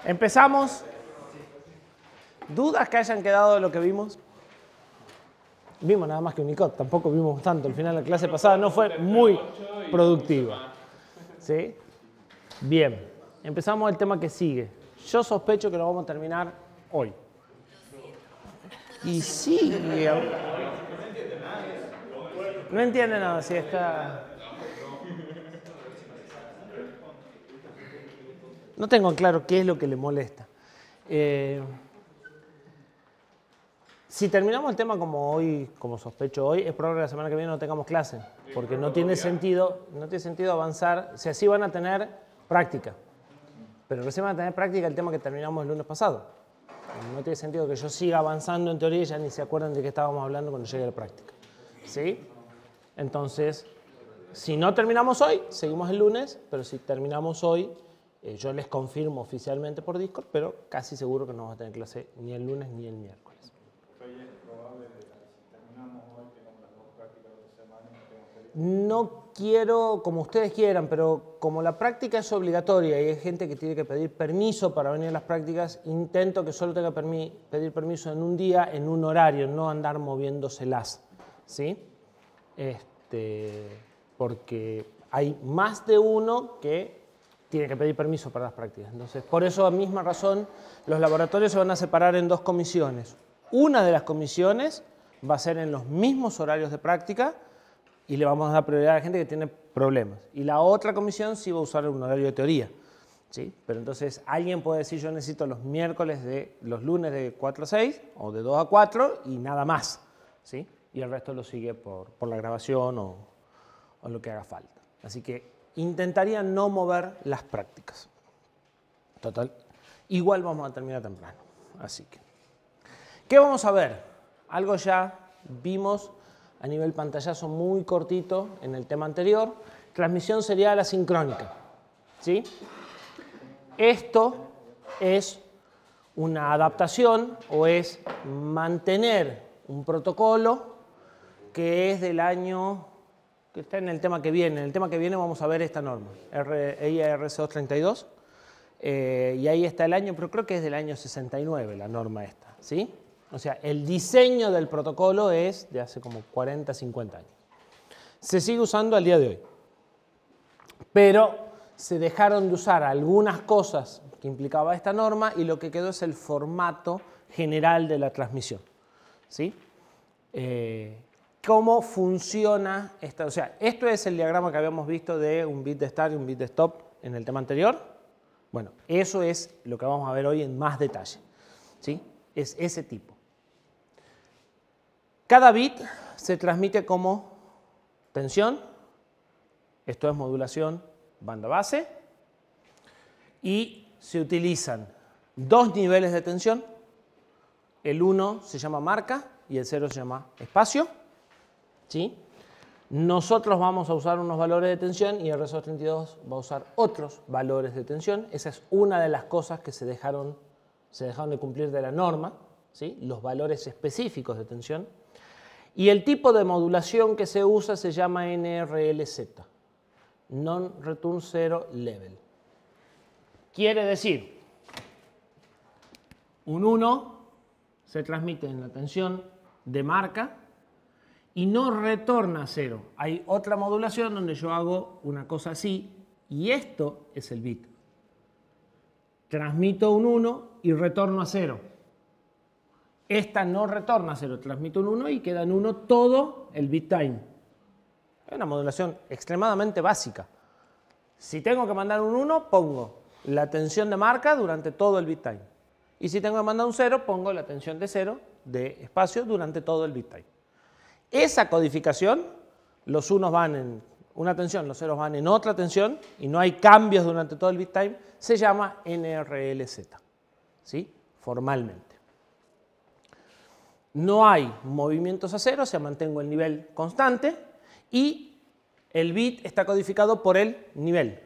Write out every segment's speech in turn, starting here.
Empezamos. ¿Dudas que hayan quedado de lo que vimos? Vimos nada más que Unicode, tampoco vimos tanto. Al final de la clase pasada no fue muy productiva. ¿Sí? Bien, empezamos el tema que sigue. Yo sospecho que lo vamos a terminar hoy. Y sigue. No entiende nada, si está... No tengo claro qué es lo que le molesta. Si terminamos el tema como hoy, como sospecho hoy, es probable que la semana que viene no tengamos clase, porque no tiene sentido avanzar. O sea, sí van a tener práctica, pero recién van a tener práctica el tema que terminamos el lunes pasado. No tiene sentido que yo siga avanzando en teoría y ya ni se acuerdan de qué estábamos hablando cuando llegue a la práctica. ¿Sí? Entonces, si no terminamos hoy, seguimos el lunes, pero si terminamos hoy, yo les confirmo oficialmente por Discord, pero casi seguro que no vamos a tener clase ni el lunes ni el miércoles. No quiero, como ustedes quieran, pero como la práctica es obligatoria y hay gente que tiene que pedir permiso para venir a las prácticas, intento que solo tenga que pedir permiso en un día, en un horario, no andar moviéndoselas, ¿sí? Porque hay más de uno que tiene que pedir permiso para las prácticas. Entonces, por esa misma razón, los laboratorios se van a separar en dos comisiones. Una de las comisiones va a ser en los mismos horarios de práctica y le vamos a dar prioridad a la gente que tiene problemas. Y la otra comisión sí va a usar un horario de teoría, ¿sí? Pero entonces alguien puede decir yo necesito los lunes de 4 a 6 o de 2 a 4 y nada más, ¿sí? Y el resto lo sigue por la grabación o lo que haga falta. Así que intentaría no mover las prácticas. Total, igual vamos a terminar temprano. Así que, ¿qué vamos a ver? Algo ya vimos a nivel pantallazo muy cortito en el tema anterior. Transmisión serial asincrónica, ¿sí? Esto es una adaptación o es mantener un protocolo que es del año, que está en el tema que viene. En el tema que viene vamos a ver esta norma, EIA RC232, y ahí está el año, pero creo que es del año 69 la norma esta, ¿sí? O sea, el diseño del protocolo es de hace como 40, 50 años. Se sigue usando al día de hoy, pero se dejaron de usar algunas cosas que implicaba esta norma y lo que quedó es el formato general de la transmisión, ¿sí? ¿Cómo funciona esta? O sea, esto es el diagrama que habíamos visto de un bit de start y un bit de stop en el tema anterior. Bueno, eso es lo que vamos a ver hoy en más detalle, ¿sí? Es ese tipo. Cada bit se transmite como tensión, esto es modulación banda base, y se utilizan dos niveles de tensión, el 1 se llama marca y el 0 se llama espacio, ¿sí? Nosotros vamos a usar unos valores de tensión y el RC232 va a usar otros valores de tensión. Esa es una de las cosas que se dejaron de cumplir de la norma, ¿sí? Los valores específicos de tensión. Y el tipo de modulación que se usa se llama NRLZ, Non-Return Zero Level. Quiere decir, un 1 se transmite en la tensión de marca y no retorna a 0. Hay otra modulación donde yo hago una cosa así y esto es el bit. Transmito un 1 y retorno a 0. Esta no retorna a 0, transmito un 1 y queda en 1 todo el bit time. Es una modulación extremadamente básica. Si tengo que mandar un 1, pongo la tensión de marca durante todo el bit time. Y si tengo que mandar un 0, pongo la tensión de 0 de espacio durante todo el bit time. Esa codificación, los unos van en una tensión, los ceros van en otra tensión y no hay cambios durante todo el bit time, se llama NRLZ, ¿sí? Formalmente. No hay movimientos a cero, se mantengo el nivel constante y el bit está codificado por el nivel,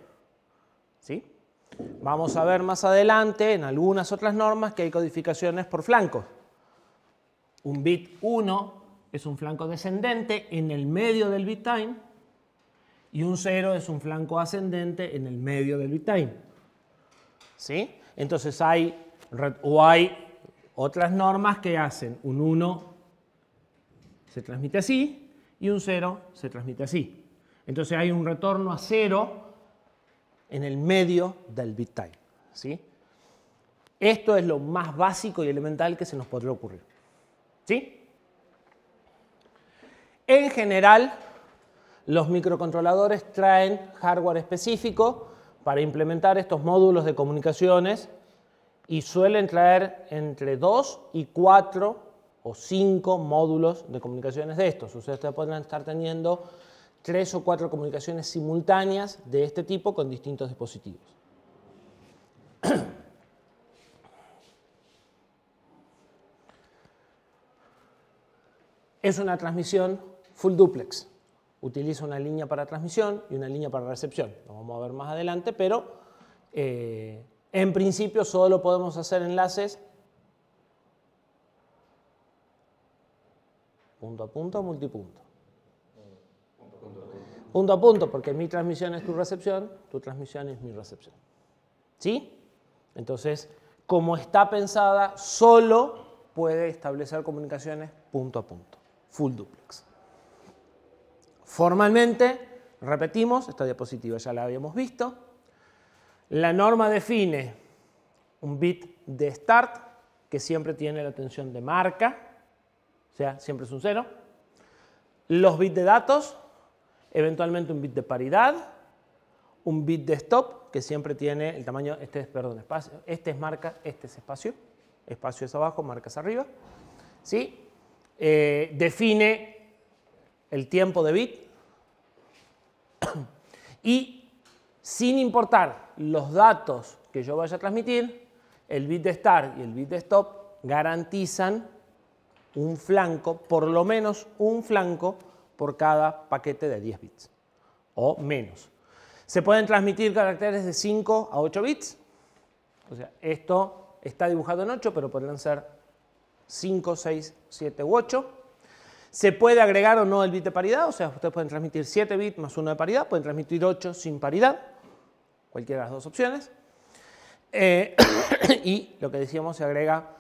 ¿sí? Vamos a ver más adelante en algunas otras normas que hay codificaciones por flancos. Un bit 1 es un flanco descendente en el medio del bit time y un 0 es un flanco ascendente en el medio del bit time. ¿sí? Entonces hay otras normas que hacen un 1 se transmite así y un 0 se transmite así. Entonces hay un retorno a 0 en el medio del bit time, ¿sí? Esto es lo más básico y elemental que se nos podría ocurrir, ¿sí? En general, los microcontroladores traen hardware específico para implementar estos módulos de comunicaciones y suelen traer entre 2 y 4 o 5 módulos de comunicaciones de estos. Ustedes podrán estar teniendo 3 o 4 comunicaciones simultáneas de este tipo con distintos dispositivos. Es una transmisión full duplex. Utiliza una línea para transmisión y una línea para recepción. Lo vamos a ver más adelante, pero en principio solo podemos hacer enlaces punto a punto o multipunto. Punto a punto, porque mi transmisión es tu recepción es mi recepción. ¿Sí? Entonces, como está pensada, solo puede establecer comunicaciones punto a punto, full duplex. Formalmente, repetimos, esta diapositiva ya la habíamos visto, la norma define un bit de start que siempre tiene la tensión de marca, o sea, siempre es un 0. Los bits de datos, eventualmente un bit de paridad, un bit de stop que siempre tiene el tamaño, espacio, este es marca, este es espacio, espacio es abajo, marca es arriba, ¿sí? Define el tiempo de bit y sin importar los datos que yo vaya a transmitir, el bit de start y el bit de stop garantizan un flanco, por lo menos un flanco por cada paquete de 10 bits o menos. Se pueden transmitir caracteres de 5 a 8 bits, o sea, esto está dibujado en 8, pero podrían ser 5, 6, 7 u 8. Se puede agregar o no el bit de paridad, o sea, ustedes pueden transmitir 7 bits más 1 de paridad, pueden transmitir 8 sin paridad, cualquiera de las dos opciones. Y lo que decíamos, se agrega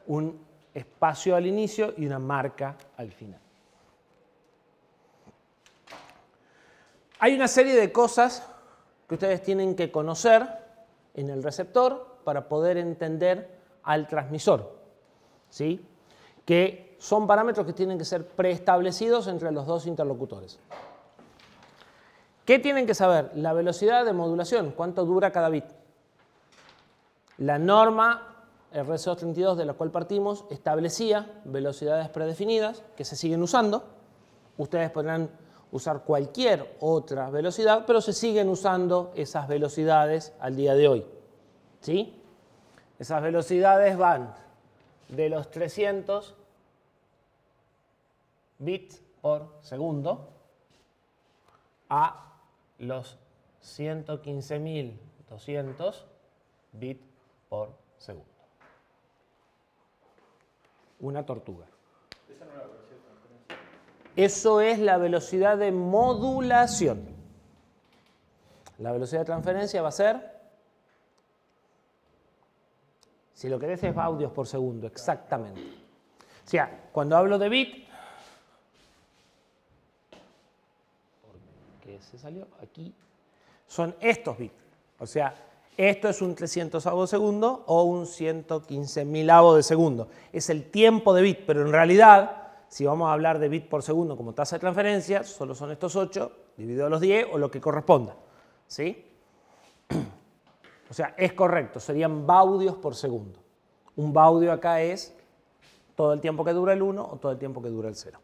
un espacio al inicio y una marca al final. Hay una serie de cosas que ustedes tienen que conocer en el receptor para poder entender al transmisor, ¿sí? Que son parámetros que tienen que ser preestablecidos entre los dos interlocutores. ¿Qué tienen que saber? La velocidad de modulación, cuánto dura cada bit. La norma RC232 de la cual partimos establecía velocidades predefinidas que se siguen usando. Ustedes podrán usar cualquier otra velocidad, pero se siguen usando esas velocidades al día de hoy, ¿sí? Esas velocidades van de los 300 bits por segundo a los 115.200 bits por segundo. Una tortuga. Eso es la velocidad de modulación. La velocidad de transferencia va a ser, si lo querés, es audios por segundo, exactamente. O sea, cuando hablo de bit, ¿qué se salió? Aquí son estos bits. O sea, esto es un 300avo de segundo o un 115.000avo de segundo. Es el tiempo de bit, pero en realidad, si vamos a hablar de bit por segundo como tasa de transferencia, solo son estos 8 dividido a los 10 o lo que corresponda, ¿sí? O sea, es correcto, serían baudios por segundo. Un baudio acá es todo el tiempo que dura el 1 o todo el tiempo que dura el 0.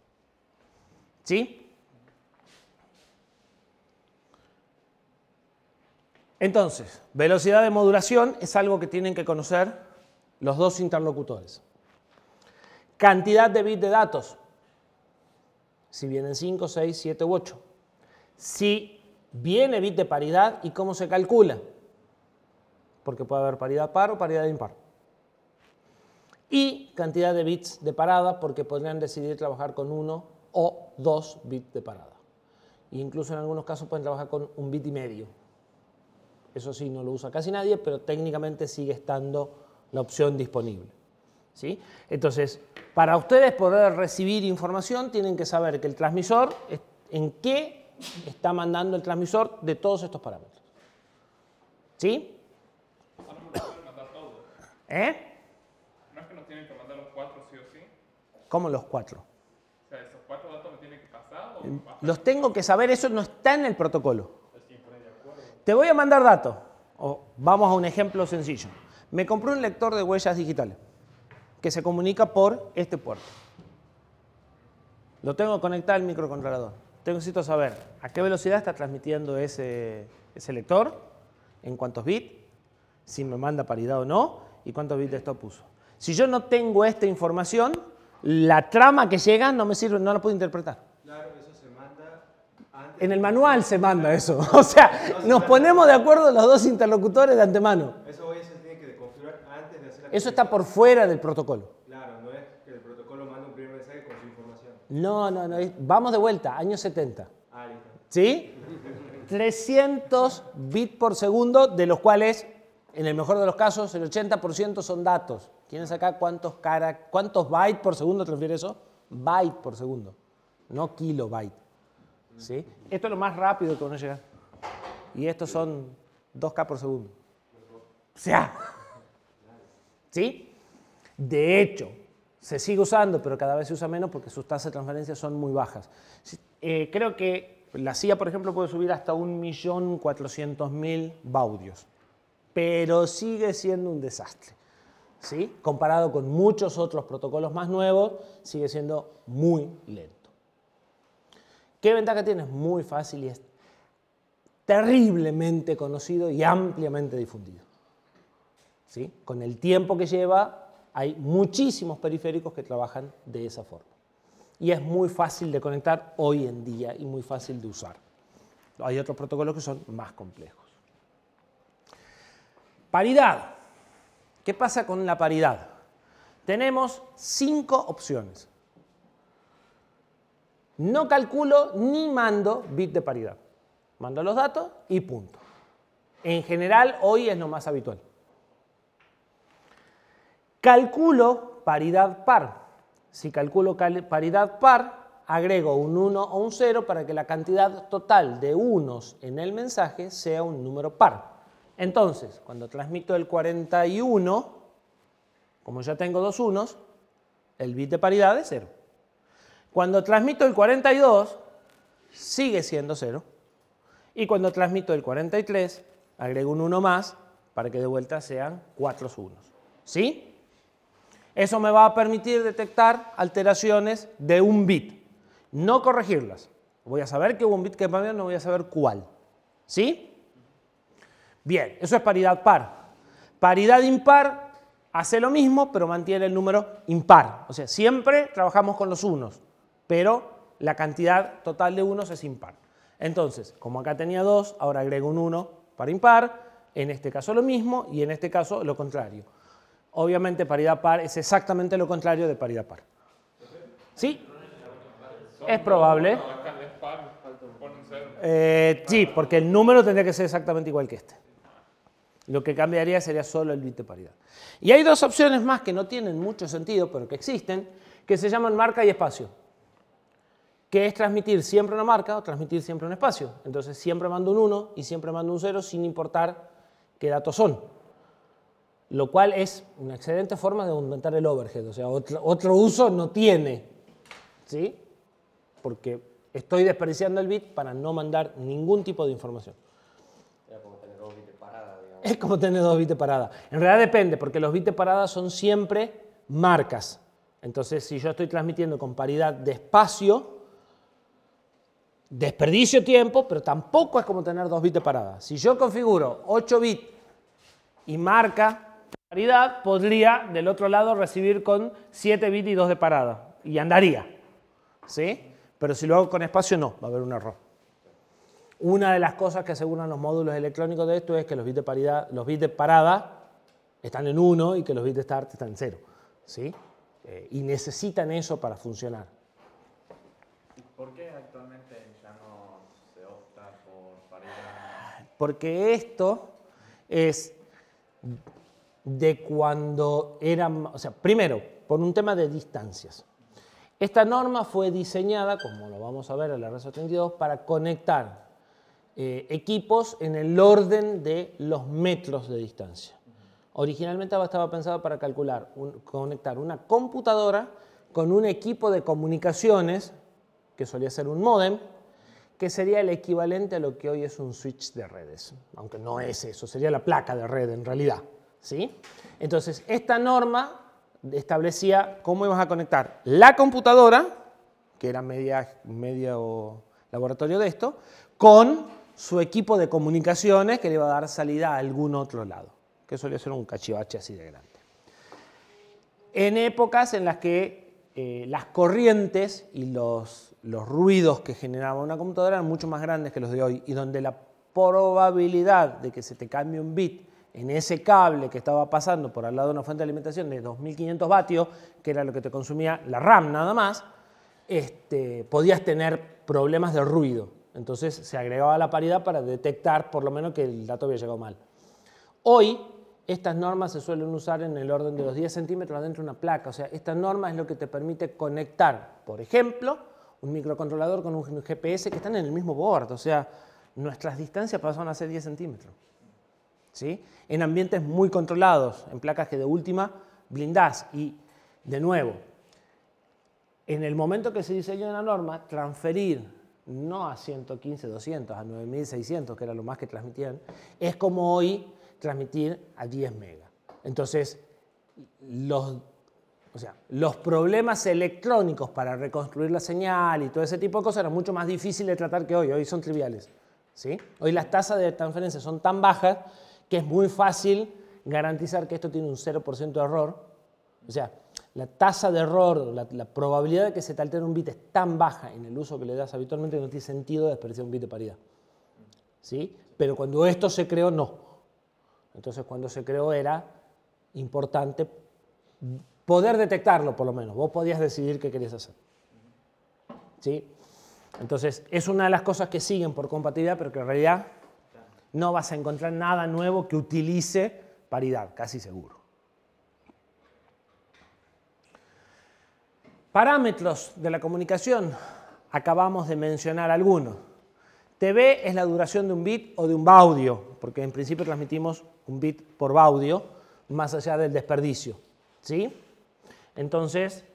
¿Sí? Entonces, velocidad de modulación es algo que tienen que conocer los dos interlocutores. Cantidad de bits de datos, si vienen 5, 6, 7 u 8. Si viene bit de paridad y cómo se calcula, porque puede haber paridad par o paridad impar. Y cantidad de bits de parada, porque podrían decidir trabajar con 1 o 2 bits de parada. E incluso en algunos casos pueden trabajar con un bit y medio. Eso sí, no lo usa casi nadie, pero técnicamente sigue estando la opción disponible. ¿Sí? Entonces, para ustedes poder recibir información, tienen que saber que el transmisor, en qué está mandando el transmisor de todos estos parámetros. ¿Sí? No nos pueden mandar todo. No es que nos tienen que mandar los 4 sí o sí. ¿Cómo los 4? O sea, esos 4 datos me tienen que pasar o Los tengo que saber, eso no está en el protocolo. Te voy a mandar datos. Vamos a un ejemplo sencillo. Me compré un lector de huellas digitales que se comunica por este puerto. Lo tengo que conectar al microcontrolador. Necesito saber a qué velocidad está transmitiendo ese lector, en cuántos bits, si me manda paridad o no, y cuántos bits de stop puso. Si yo no tengo esta información, la trama que llega no me sirve, no la puedo interpretar. Claro, eso se manda antes. En el manual se manda eso. O sea, nos ponemos de acuerdo los dos interlocutores de antemano. Eso hoy se tiene que configurar antes de hacer la Eso está por fuera del protocolo. Claro, no es que el protocolo manda un primer mensaje con su información. No. Vamos de vuelta, años 70. Ah, listo. ¿Sí? 300 bits por segundo, de los cuales, en el mejor de los casos, el 80% son datos. ¿Tienes acá cuántos bytes por segundo te refiere eso? Byte por segundo, no kilobyte. ¿Sí? Esto es lo más rápido que uno llega. Y estos son 2K por segundo. O sea, ¿sí? De hecho, se sigue usando, pero cada vez se usa menos porque sus tasas de transferencia son muy bajas. Creo que la CIA, por ejemplo, puede subir hasta 1.400.000 baudios, pero sigue siendo un desastre. ¿Sí? Comparado con muchos otros protocolos más nuevos, sigue siendo muy lento. ¿Qué ventaja tiene? Es muy fácil y es terriblemente conocido y ampliamente difundido. ¿Sí? Con el tiempo que lleva, hay muchísimos periféricos que trabajan de esa forma. Y es muy fácil de conectar hoy en día y muy fácil de usar. Hay otros protocolos que son más complejos. Paridad. ¿Qué pasa con la paridad? Tenemos 5 opciones. No calculo ni mando bit de paridad. Mando los datos y punto. En general, hoy es lo más habitual. Calculo paridad par. Si calculo paridad par, agrego un 1 o un 0 para que la cantidad total de unos en el mensaje sea un número par. Entonces, cuando transmito el 41, como ya tengo dos unos, el bit de paridad es 0. Cuando transmito el 42, sigue siendo 0. Y cuando transmito el 43, agrego un 1 más para que de vuelta sean 4 unos. ¿Sí? Eso me va a permitir detectar alteraciones de un bit. No corregirlas. Voy a saber que hubo un bit que cambió, no voy a saber cuál. ¿Sí? Bien, eso es paridad par. Paridad impar hace lo mismo, pero mantiene el número impar. O sea, siempre trabajamos con los unos, pero la cantidad total de unos es impar. Entonces, como acá tenía 2, ahora agrego un 1 para impar, en este caso lo mismo y en este caso lo contrario. Obviamente paridad par es exactamente lo contrario de paridad par. ¿Sí? Es probable. Sí, porque el número tendría que ser exactamente igual que este. Lo que cambiaría sería solo el bit de paridad. Y hay dos opciones más que no tienen mucho sentido, pero que existen, que se llaman marca y espacio. Que es transmitir siempre una marca o transmitir siempre un espacio. Entonces siempre mando un 1 y siempre mando un 0 sin importar qué datos son. Lo cual es una excelente forma de aumentar el overhead. O sea, otro uso no tiene. ¿Sí? Porque estoy desperdiciando el bit para no mandar ningún tipo de información. Es como tener 2 bits de parada. En realidad depende, porque los bits de parada son siempre marcas. Entonces, si yo estoy transmitiendo con paridad de espacio, desperdicio tiempo, pero tampoco es como tener 2 bits de parada. Si yo configuro 8 bits y marca paridad, podría del otro lado recibir con 7 bits y 2 de parada. Y andaría. ¿Sí? Pero si lo hago con espacio, no, va a haber un error. Una de las cosas que aseguran los módulos electrónicos de esto es que los bits de paridad, los bits de parada están en 1 y que los bits de start están en 0. ¿Sí? Y necesitan eso para funcionar. ¿Por qué actualmente ya no se opta por paridad? Porque esto es de cuando eran, o sea, primero, por un tema de distancias. Esta norma fue diseñada, como lo vamos a ver en la RESO 32, para conectar equipos en el orden de los metros de distancia. Originalmente estaba pensado para calcular, conectar una computadora con un equipo de comunicaciones, que solía ser un módem, que sería el equivalente a lo que hoy es un switch de redes, aunque no es eso, sería la placa de red en realidad, ¿sí? Entonces, esta norma establecía cómo ibas a conectar la computadora, que era medio laboratorio de esto, con su equipo de comunicaciones que le iba a dar salida a algún otro lado, que solía ser un cachivache así de grande. En épocas en las que las corrientes y los ruidos que generaba una computadora eran mucho más grandes que los de hoy y donde la probabilidad de que se te cambie un bit en ese cable que estaba pasando por al lado de una fuente de alimentación de 2500 vatios, que era lo que te consumía la RAM nada más, podías tener problemas de ruido. Entonces se agregaba la paridad para detectar por lo menos que el dato había llegado mal. Hoy estas normas se suelen usar en el orden de los 10 centímetros adentro de una placa. O sea, esta norma es lo que te permite conectar, por ejemplo, un microcontrolador con un GPS que están en el mismo board. O sea, nuestras distancias pasaron a ser 10 centímetros. ¿Sí? En ambientes muy controlados, en placas que de última blindás. Y, de nuevo, en el momento que se diseñó la norma, transferir no a 115, 200, a 9600, que era lo más que transmitían, es como hoy transmitir a 10 megas. Entonces, los problemas electrónicos para reconstruir la señal y todo ese tipo de cosas eran mucho más difíciles de tratar que hoy. Hoy son triviales. ¿Sí? Hoy las tasas de transferencia son tan bajas que es muy fácil garantizar que esto tiene un 0% de error. O sea, la tasa de error, la probabilidad de que se te altere un bit es tan baja en el uso que le das habitualmente que no tiene sentido desperdiciar un bit de paridad. ¿Sí? Pero cuando esto se creó, no. Entonces, cuando se creó era importante poder detectarlo, por lo menos. Vos podías decidir qué querías hacer. ¿Sí? Entonces, es una de las cosas que siguen por compatibilidad, pero que en realidad no vas a encontrar nada nuevo que utilice paridad, casi seguro. Parámetros de la comunicación, acabamos de mencionar algunos. TB es la duración de un bit o de un baudio, porque en principio transmitimos un bit por baudio, más allá del desperdicio. ¿Sí? Entonces,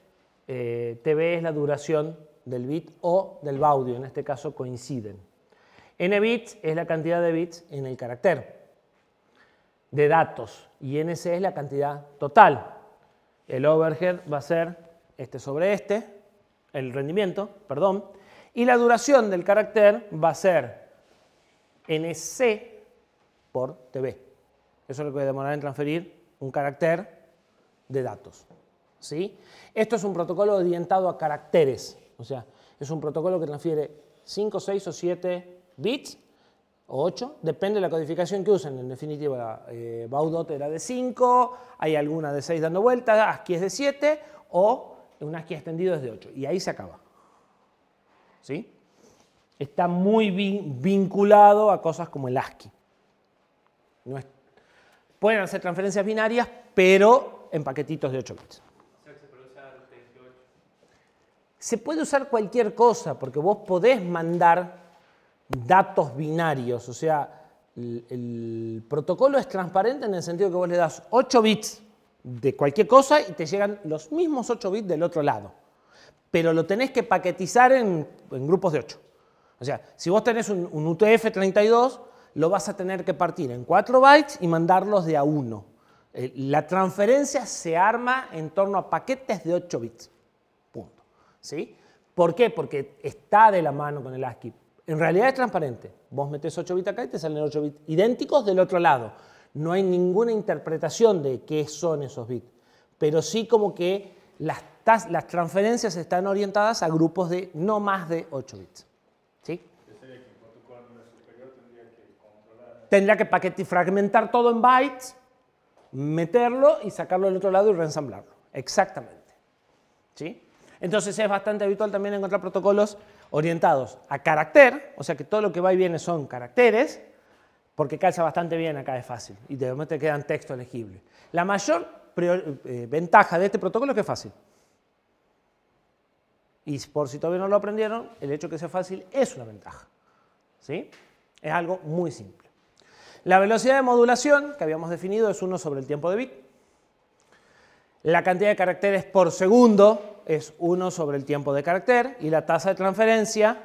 TB es la duración del bit o del baudio, en este caso coinciden. N bits es la cantidad de bits en el carácter de datos y NC es la cantidad total. El overhead va a ser este sobre este, el rendimiento, perdón, y la duración del carácter va a ser NC por TB. Eso es lo que va a demorar en transferir un carácter de datos. ¿Sí? Esto es un protocolo orientado a caracteres, o sea, es un protocolo que transfiere 5, 6 o 7 bits, o 8, depende de la codificación que usen. En definitiva, Baudot era de 5, hay alguna de 6 dando vueltas, ASCII es de 7, o un ASCII extendido es de 8, y ahí se acaba. ¿Sí? Está muy vinculado a cosas como el ASCII. Pueden hacer transferencias binarias, pero en paquetitos de 8 bits. O sea, que se puede usar el 38. Se puede usar cualquier cosa, porque vos podés mandar datos binarios. O sea, el protocolo es transparente en el sentido que vos le das 8 bits de cualquier cosa y te llegan los mismos 8 bits del otro lado. Pero lo tenés que paquetizar en grupos de 8. O sea, si vos tenés un UTF-32, lo vas a tener que partir en 4 bytes y mandarlos de a 1. La transferencia se arma en torno a paquetes de 8 bits. Punto. ¿Sí? ¿Por qué? Porque está de la mano con el ASCII. En realidad es transparente. Vos metés 8 bits acá y te salen 8 bits idénticos del otro lado. No hay ninguna interpretación de qué son esos bits. Pero sí como que las transferencias están orientadas a grupos de no más de 8 bits. ¿Sí? Tendría que fragmentar todo en bytes, meterlo y sacarlo del otro lado y reensamblarlo. Exactamente. ¿Sí? Entonces es bastante habitual también encontrar protocolos orientados a carácter, o sea que todo lo que va y viene son caracteres, porque calza bastante bien acá, es fácil, y de momento te quedan texto legible. La mayor ventaja de este protocolo es que es fácil. Y por si todavía no lo aprendieron, el hecho de que sea fácil es una ventaja. ¿Sí? Es algo muy simple. La velocidad de modulación que habíamos definido es 1 sobre el tiempo de bit. La cantidad de caracteres por segundo es 1 sobre el tiempo de carácter. Y la tasa de transferencia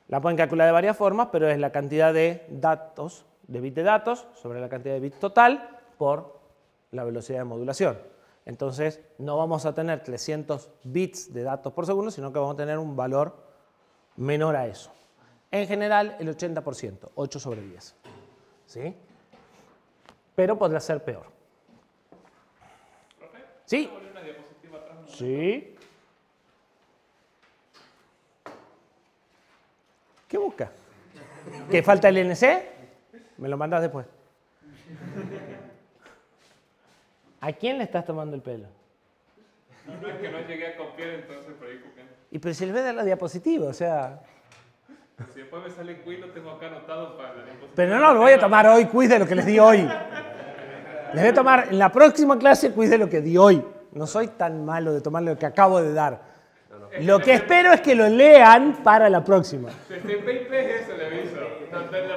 la pueden calcular de varias formas, pero es la cantidad de datos, de bit de datos, sobre la cantidad de bit total por la velocidad de modulación. Entonces, no vamos a tener 300 bits de datos por segundo, sino que vamos a tener un valor menor a eso. En general, el 80%, 8 sobre 10. ¿Sí? Pero podrá ser peor. ¿Profe? ¿Sí? ¿Puedo poner una diapositiva atrás? Sí. ¿Qué busca? ¿Que falta el NC? Me lo mandas después. ¿A quién le estás tomando el pelo? No, es que no llegué a copiar, entonces por ahí copié. Y pero si le ve de la diapositiva, o sea... Si después me sale quiz, lo tengo acá anotado para la diapositiva. Pero no, lo voy a tomar hoy, quiz de lo que les di hoy. Les voy a tomar en la próxima clase quiz de lo que di hoy. No soy tan malo de tomar lo que acabo de dar. Lo que espero es que lo lean para la próxima. TCP/IP es eso, le aviso.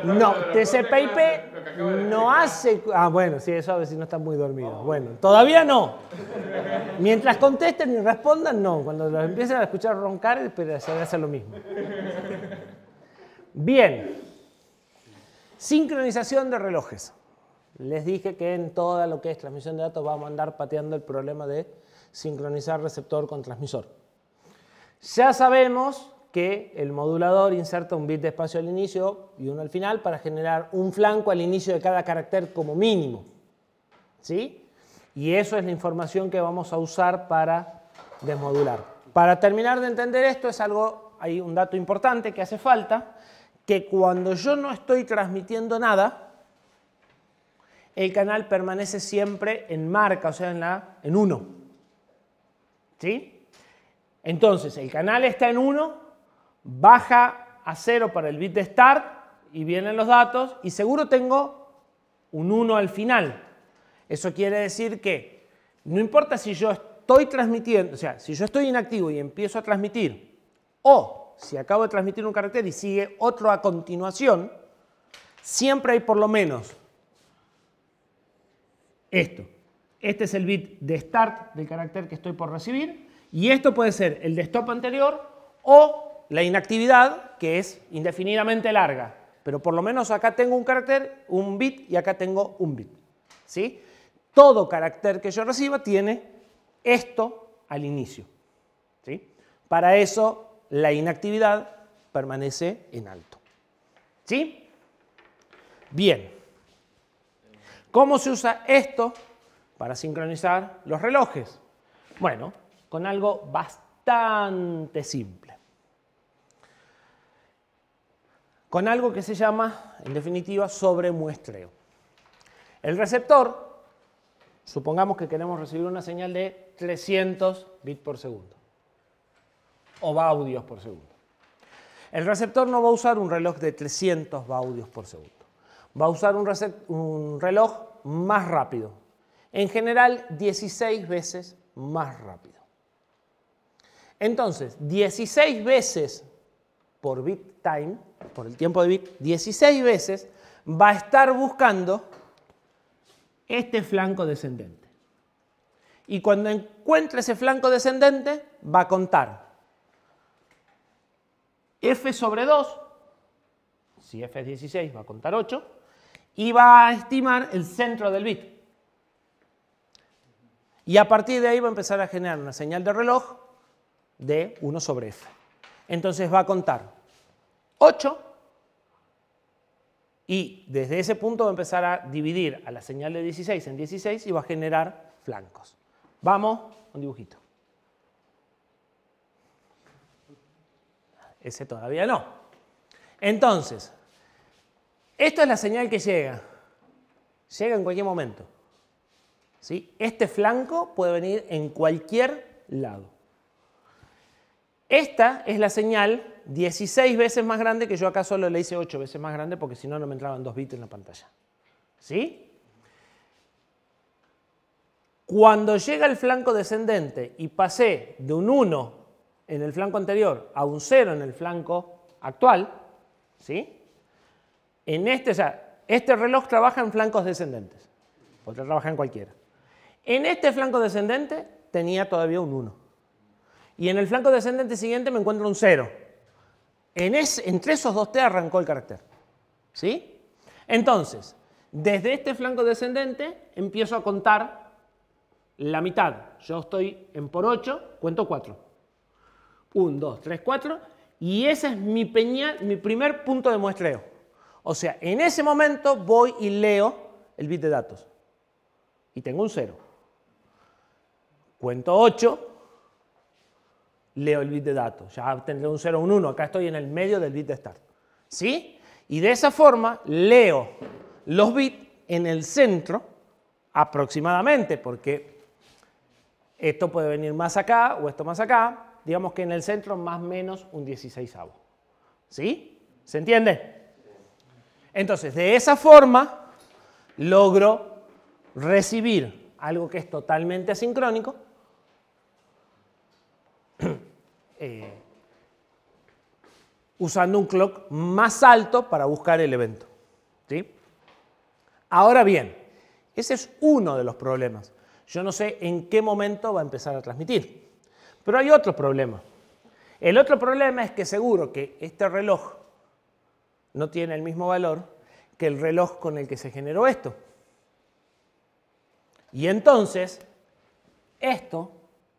No, TCP/IP no hace... Ah, bueno, sí, eso a ver si no están muy dormidos. Bueno, todavía no. Mientras contesten y respondan, no. Cuando los empiecen a escuchar roncar, se va a hacer lo mismo. Bien. Sincronización de relojes. Les dije que en toda lo que es transmisión de datos vamos a andar pateando el problema de sincronizar receptor con transmisor. Ya sabemos que el modulador inserta un bit de espacio al inicio y uno al final para generar un flanco al inicio de cada carácter como mínimo. ¿Sí? Y eso es la información que vamos a usar para desmodular. Para terminar de entender esto, hay un dato importante que hace falta, que cuando yo no estoy transmitiendo nada, el canal permanece siempre en marca, o sea, en 1. ¿Sí? Entonces, el canal está en 1, baja a 0 para el bit de start y vienen los datos y seguro tengo un 1 al final. Eso quiere decir que no importa si yo estoy transmitiendo, o sea, si yo estoy inactivo y empiezo a transmitir, o si acabo de transmitir un carácter y sigue otro a continuación, siempre hay por lo menos esto. Este es el bit de start del carácter que estoy por recibir. Y esto puede ser el de stop anterior o la inactividad, que es indefinidamente larga. Pero por lo menos acá tengo un carácter, un bit, y acá tengo un bit. ¿Sí? Todo carácter que yo reciba tiene esto al inicio. ¿Sí? Para eso la inactividad permanece en alto. ¿Sí? Bien. ¿Cómo se usa esto para sincronizar los relojes? Bueno, con algo bastante simple. Con algo que se llama, en definitiva, sobremuestreo. El receptor, supongamos que queremos recibir una señal de 300 bits por segundo, o baudios por segundo. El receptor no va a usar un reloj de 300 baudios por segundo. Va a usar un reloj más rápido. En general, 16 veces más rápido. Entonces, 16 veces por bit time, por el tiempo de bit, 16 veces va a estar buscando este flanco descendente. Y cuando encuentre ese flanco descendente, va a contar f sobre 2, si f es 16, va a contar 8, y va a estimar el centro del bit. Y a partir de ahí va a empezar a generar una señal de reloj de 1 sobre f. Entonces va a contar 8 y desde ese punto va a empezar a dividir a la señal de 16 en 16 y va a generar flancos. Vamos, un dibujito. Ese todavía no. Entonces, esto es la señal que llega. Llega en cualquier momento. ¿Sí? Este flanco puede venir en cualquier lado. Esta es la señal 16 veces más grande, que yo acá solo le hice 8 veces más grande, porque si no, no me entraban 2 bits en la pantalla. ¿Sí? Cuando llega el flanco descendente y pasé de un 1 en el flanco anterior a un 0 en el flanco actual, ¿sí? O sea, este reloj trabaja en flancos descendentes. Podría trabajar en cualquiera. En este flanco descendente tenía todavía un 1. Y en el flanco descendente siguiente me encuentro un 0. Entre esos dos T arrancó el carácter. ¿Sí? Entonces, desde este flanco descendente empiezo a contar la mitad. Yo estoy en por 8, cuento 4. 1, 2, 3, 4. Y ese es mi primer punto de muestreo. O sea, en ese momento voy y leo el bit de datos. Y tengo un 0. Cuento 8. Leo el bit de datos. Ya tendré un 0, un 1. Acá estoy en el medio del bit de start. ¿Sí? Y de esa forma leo los bits en el centro aproximadamente, porque esto puede venir más acá o esto más acá. Digamos que en el centro más o menos un 16avo. ¿Sí? ¿Se entiende? Entonces, de esa forma logro recibir algo que es totalmente asincrónico, usando un clock más alto para buscar el evento. ¿Sí? Ahora bien, ese es uno de los problemas. Yo no sé en qué momento va a empezar a transmitir. Pero hay otro problema. El otro problema es que seguro que este reloj no tiene el mismo valor que el reloj con el que se generó esto. Y entonces, esto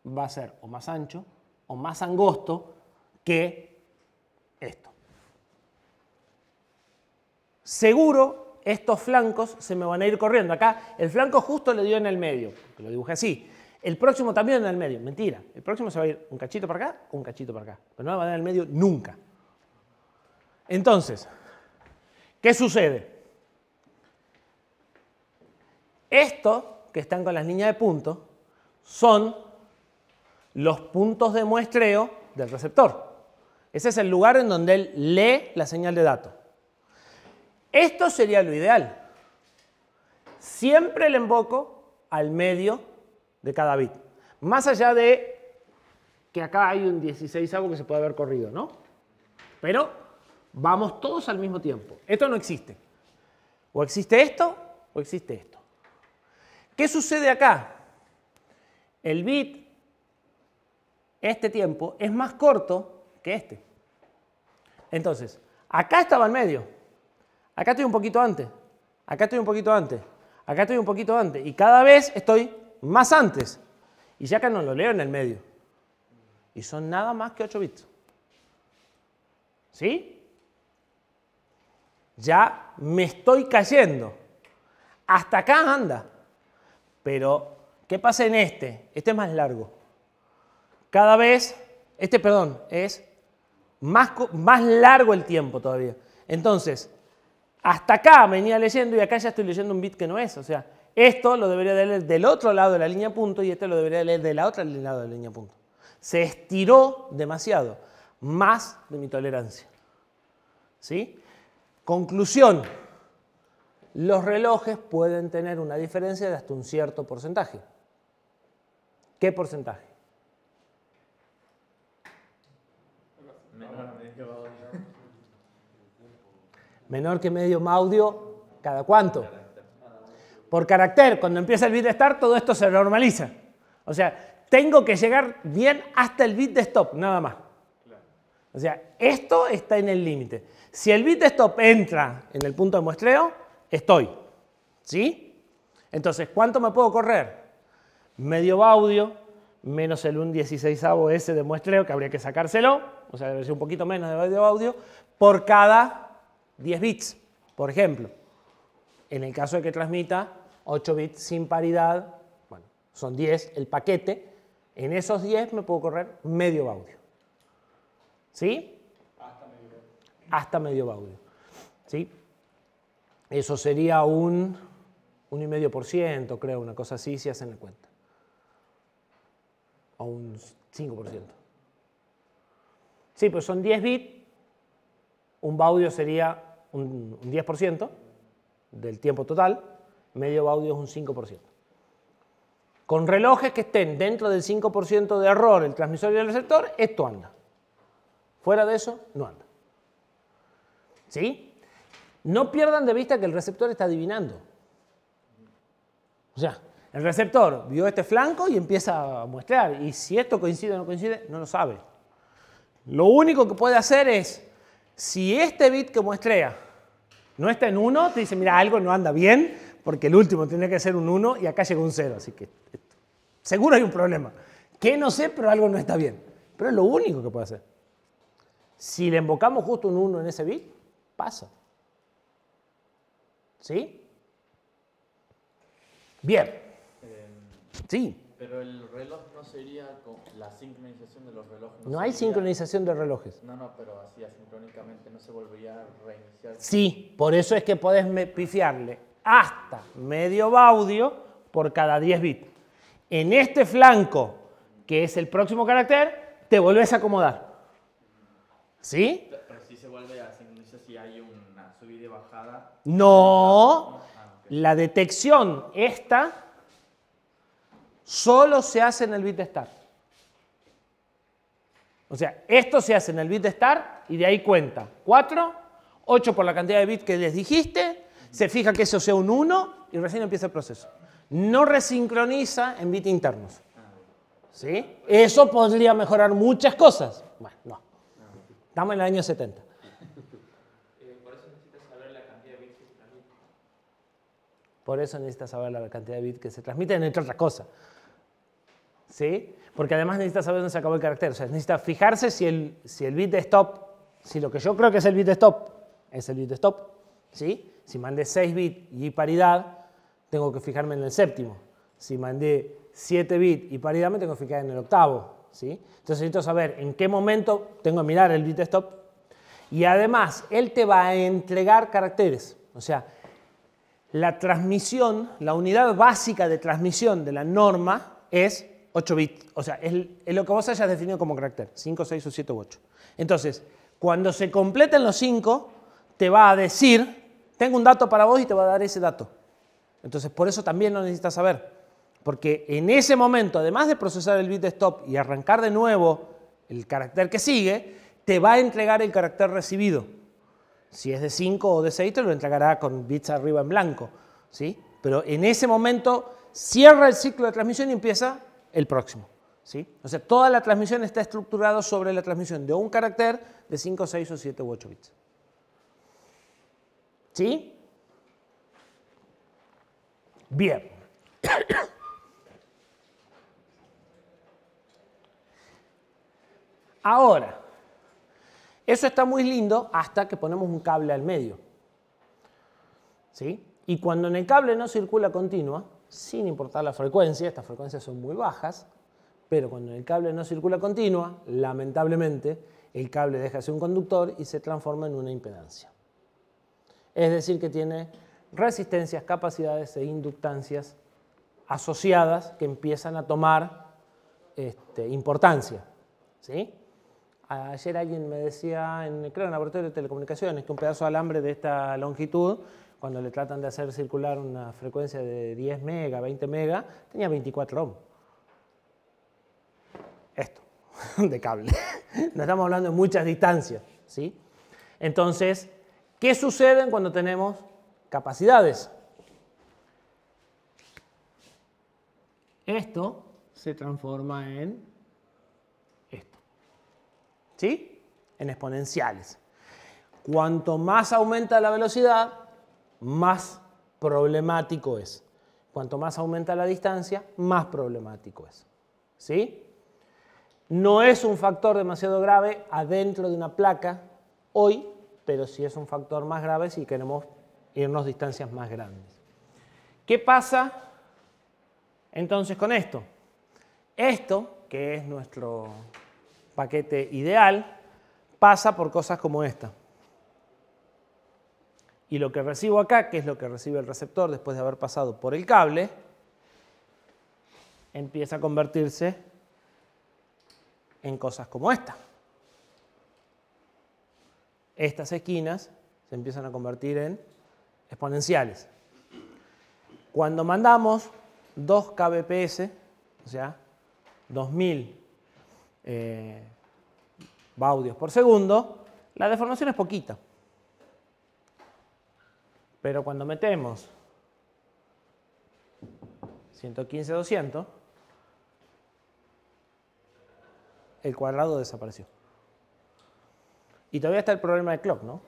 va a ser o más ancho o más angosto que esto. Seguro estos flancos se me van a ir corriendo. Acá el flanco justo le dio en el medio, que lo dibujé así. El próximo también en el medio. Mentira. El próximo se va a ir un cachito para acá, un cachito para acá. Pero no va a dar en el medio nunca. Entonces, ¿qué sucede? Estos que están con las líneas de puntos son los puntos de muestreo del receptor. Ese es el lugar en donde él lee la señal de datos. Esto sería lo ideal. Siempre le invoco al medio de cada bit. Más allá de que acá hay un 16avo que se puede haber corrido, ¿no? Pero vamos todos al mismo tiempo. Esto no existe. O existe esto o existe esto. ¿Qué sucede acá? El bit, este tiempo, es más corto que este. Entonces, acá estaba en medio. Acá estoy un poquito antes. Acá estoy un poquito antes. Acá estoy un poquito antes. Y cada vez estoy más antes. Y ya acá no lo leo en el medio. Y son nada más que 8 bits. ¿Sí? Ya me estoy cayendo. Hasta acá anda. Pero, ¿qué pasa en este? Este es más largo. Cada vez, es más largo el tiempo todavía. Entonces, hasta acá venía leyendo y acá ya estoy leyendo un bit que no es. O sea, esto lo debería de leer del otro lado de la línea punto y este lo debería de leer del otro lado de la línea punto. Se estiró demasiado. Más de mi tolerancia. ¿Sí? Conclusión. Los relojes pueden tener una diferencia de hasta un cierto porcentaje. ¿Qué porcentaje? Menor que medio audio, ¿cada cuánto? Por carácter, cuando empieza el bit de start, todo esto se normaliza. O sea, tengo que llegar bien hasta el bit de stop, nada más. O sea, esto está en el límite. Si el bit de stop entra en el punto de muestreo, estoy. ¿Sí? Entonces, ¿cuánto me puedo correr? Medio audio menos el 1/16avo ese de muestreo, que habría que sacárselo, o sea, debe ser un poquito menos de medio audio, por cada 10 bits, por ejemplo. En el caso de que transmita 8 bits sin paridad, bueno, son 10 el paquete, en esos 10 me puedo correr medio audio. ¿Sí? Hasta medio audio. ¿Sí? Eso sería un 1,5%, creo, una cosa así, si hacen la cuenta. O un 5%. Sí, pues son 10 bits Un baudio sería un 10% del tiempo total, medio baudio es un 5%. Con relojes que estén dentro del 5% de error el transmisor y el receptor, esto anda. Fuera de eso, no anda. ¿Sí? No pierdan de vista que el receptor está adivinando. O sea, el receptor vio este flanco y empieza a muestrear. Y si esto coincide o no coincide, no lo sabe. Lo único que puede hacer es, si este bit que muestrea no está en 1, te dice, mira, algo no anda bien, porque el último tiene que ser un 1 y acá llegó un 0. Así que seguro hay un problema. Que no sé, pero algo no está bien. Pero es lo único que puede hacer. Si le invocamos justo un 1 en ese bit, pasa. ¿Sí? Bien. Sí. Pero el reloj no sería con la sincronización de los relojes. No hay sincronización de relojes. No, pero así asincrónicamente no se volvería a reiniciar. Sí, por eso es que podés pifiarle hasta medio baudio por cada 10 bits. En este flanco, que es el próximo carácter, te volvés a acomodar. ¿Sí? Pero sí se vuelve a sincronizar si hay una subida y bajada. No. La detección esta solo se hace en el bit de start. O sea, esto se hace en el bit de start y de ahí cuenta 4, 8 por la cantidad de bits que les dijiste, se fija que eso sea un 1 y recién empieza el proceso. No resincroniza en bits internos. ¿Sí? Eso podría mejorar muchas cosas. Bueno, no. Estamos en el año 70. Por eso necesitas saber la cantidad de bits que se transmiten. Por eso necesitas saber la cantidad de bits que se transmiten, entre otras cosas. ¿Sí? Porque además necesitas saber dónde se acabó el carácter. O sea, necesitas fijarse si el bit de stop, si lo que yo creo que es el bit de stop, es el bit de stop. ¿Sí? Si mandé 6 bits y paridad, tengo que fijarme en el séptimo. Si mandé 7 bits y paridad, me tengo que fijar en el octavo. ¿Sí? Entonces necesito saber en qué momento tengo que mirar el bit de stop. Y además, él te va a entregar caracteres. O sea, la transmisión, la unidad básica de transmisión de la norma es 8 bits. O sea, es lo que vos hayas definido como carácter. 5, 6 o 7 u 8. Entonces, cuando se completen los 5, te va a decir, tengo un dato para vos y te va a dar ese dato. Entonces, por eso también lo necesitas saber. Porque en ese momento, además de procesar el bit de stop y arrancar de nuevo el carácter que sigue, te va a entregar el carácter recibido. Si es de 5 o de 6, te lo entregará con bits arriba en blanco. ¿Sí? Pero en ese momento cierra el ciclo de transmisión y empieza el próximo. ¿Sí? O sea, toda la transmisión está estructurada sobre la transmisión de un carácter de 5, 6 o 7 u 8 bits. ¿Sí? Bien. Ahora, eso está muy lindo hasta que ponemos un cable al medio. ¿Sí? Y cuando en el cable no circula continua, sin importar la frecuencia, estas frecuencias son muy bajas, pero cuando en el cable no circula continua, lamentablemente, el cable deja de ser un conductor y se transforma en una impedancia. Es decir, que tiene resistencias, capacidades e inductancias asociadas que empiezan a tomar importancia. ¿Sí? Ayer alguien me decía, creo en el laboratorio de telecomunicaciones, que un pedazo de alambre de esta longitud, cuando le tratan de hacer circular una frecuencia de 10 mega, 20 mega, tenía 24 ohms. Esto, de cable. No estamos hablando de muchas distancias. ¿Sí? Entonces, ¿qué sucede cuando tenemos capacidades? Esto se transforma en esto. ¿Sí? En exponenciales. Cuanto más aumenta la velocidad, más problemático es. Cuanto más aumenta la distancia, más problemático es. ¿Sí? No es un factor demasiado grave adentro de una placa hoy, pero sí es un factor más grave si queremos irnos distancias más grandes. ¿Qué pasa entonces con esto? Esto, que es nuestro paquete ideal, pasa por cosas como esta. Y lo que recibo acá, que es lo que recibe el receptor después de haber pasado por el cable, empieza a convertirse en cosas como esta. estas esquinas se empiezan a convertir en exponenciales. Cuando mandamos 2 kbps, o sea, 2000 baudios por segundo, la deformación es poquita. Pero cuando metemos 115, 200, el cuadrado desapareció. Y todavía está el problema del clock, ¿no?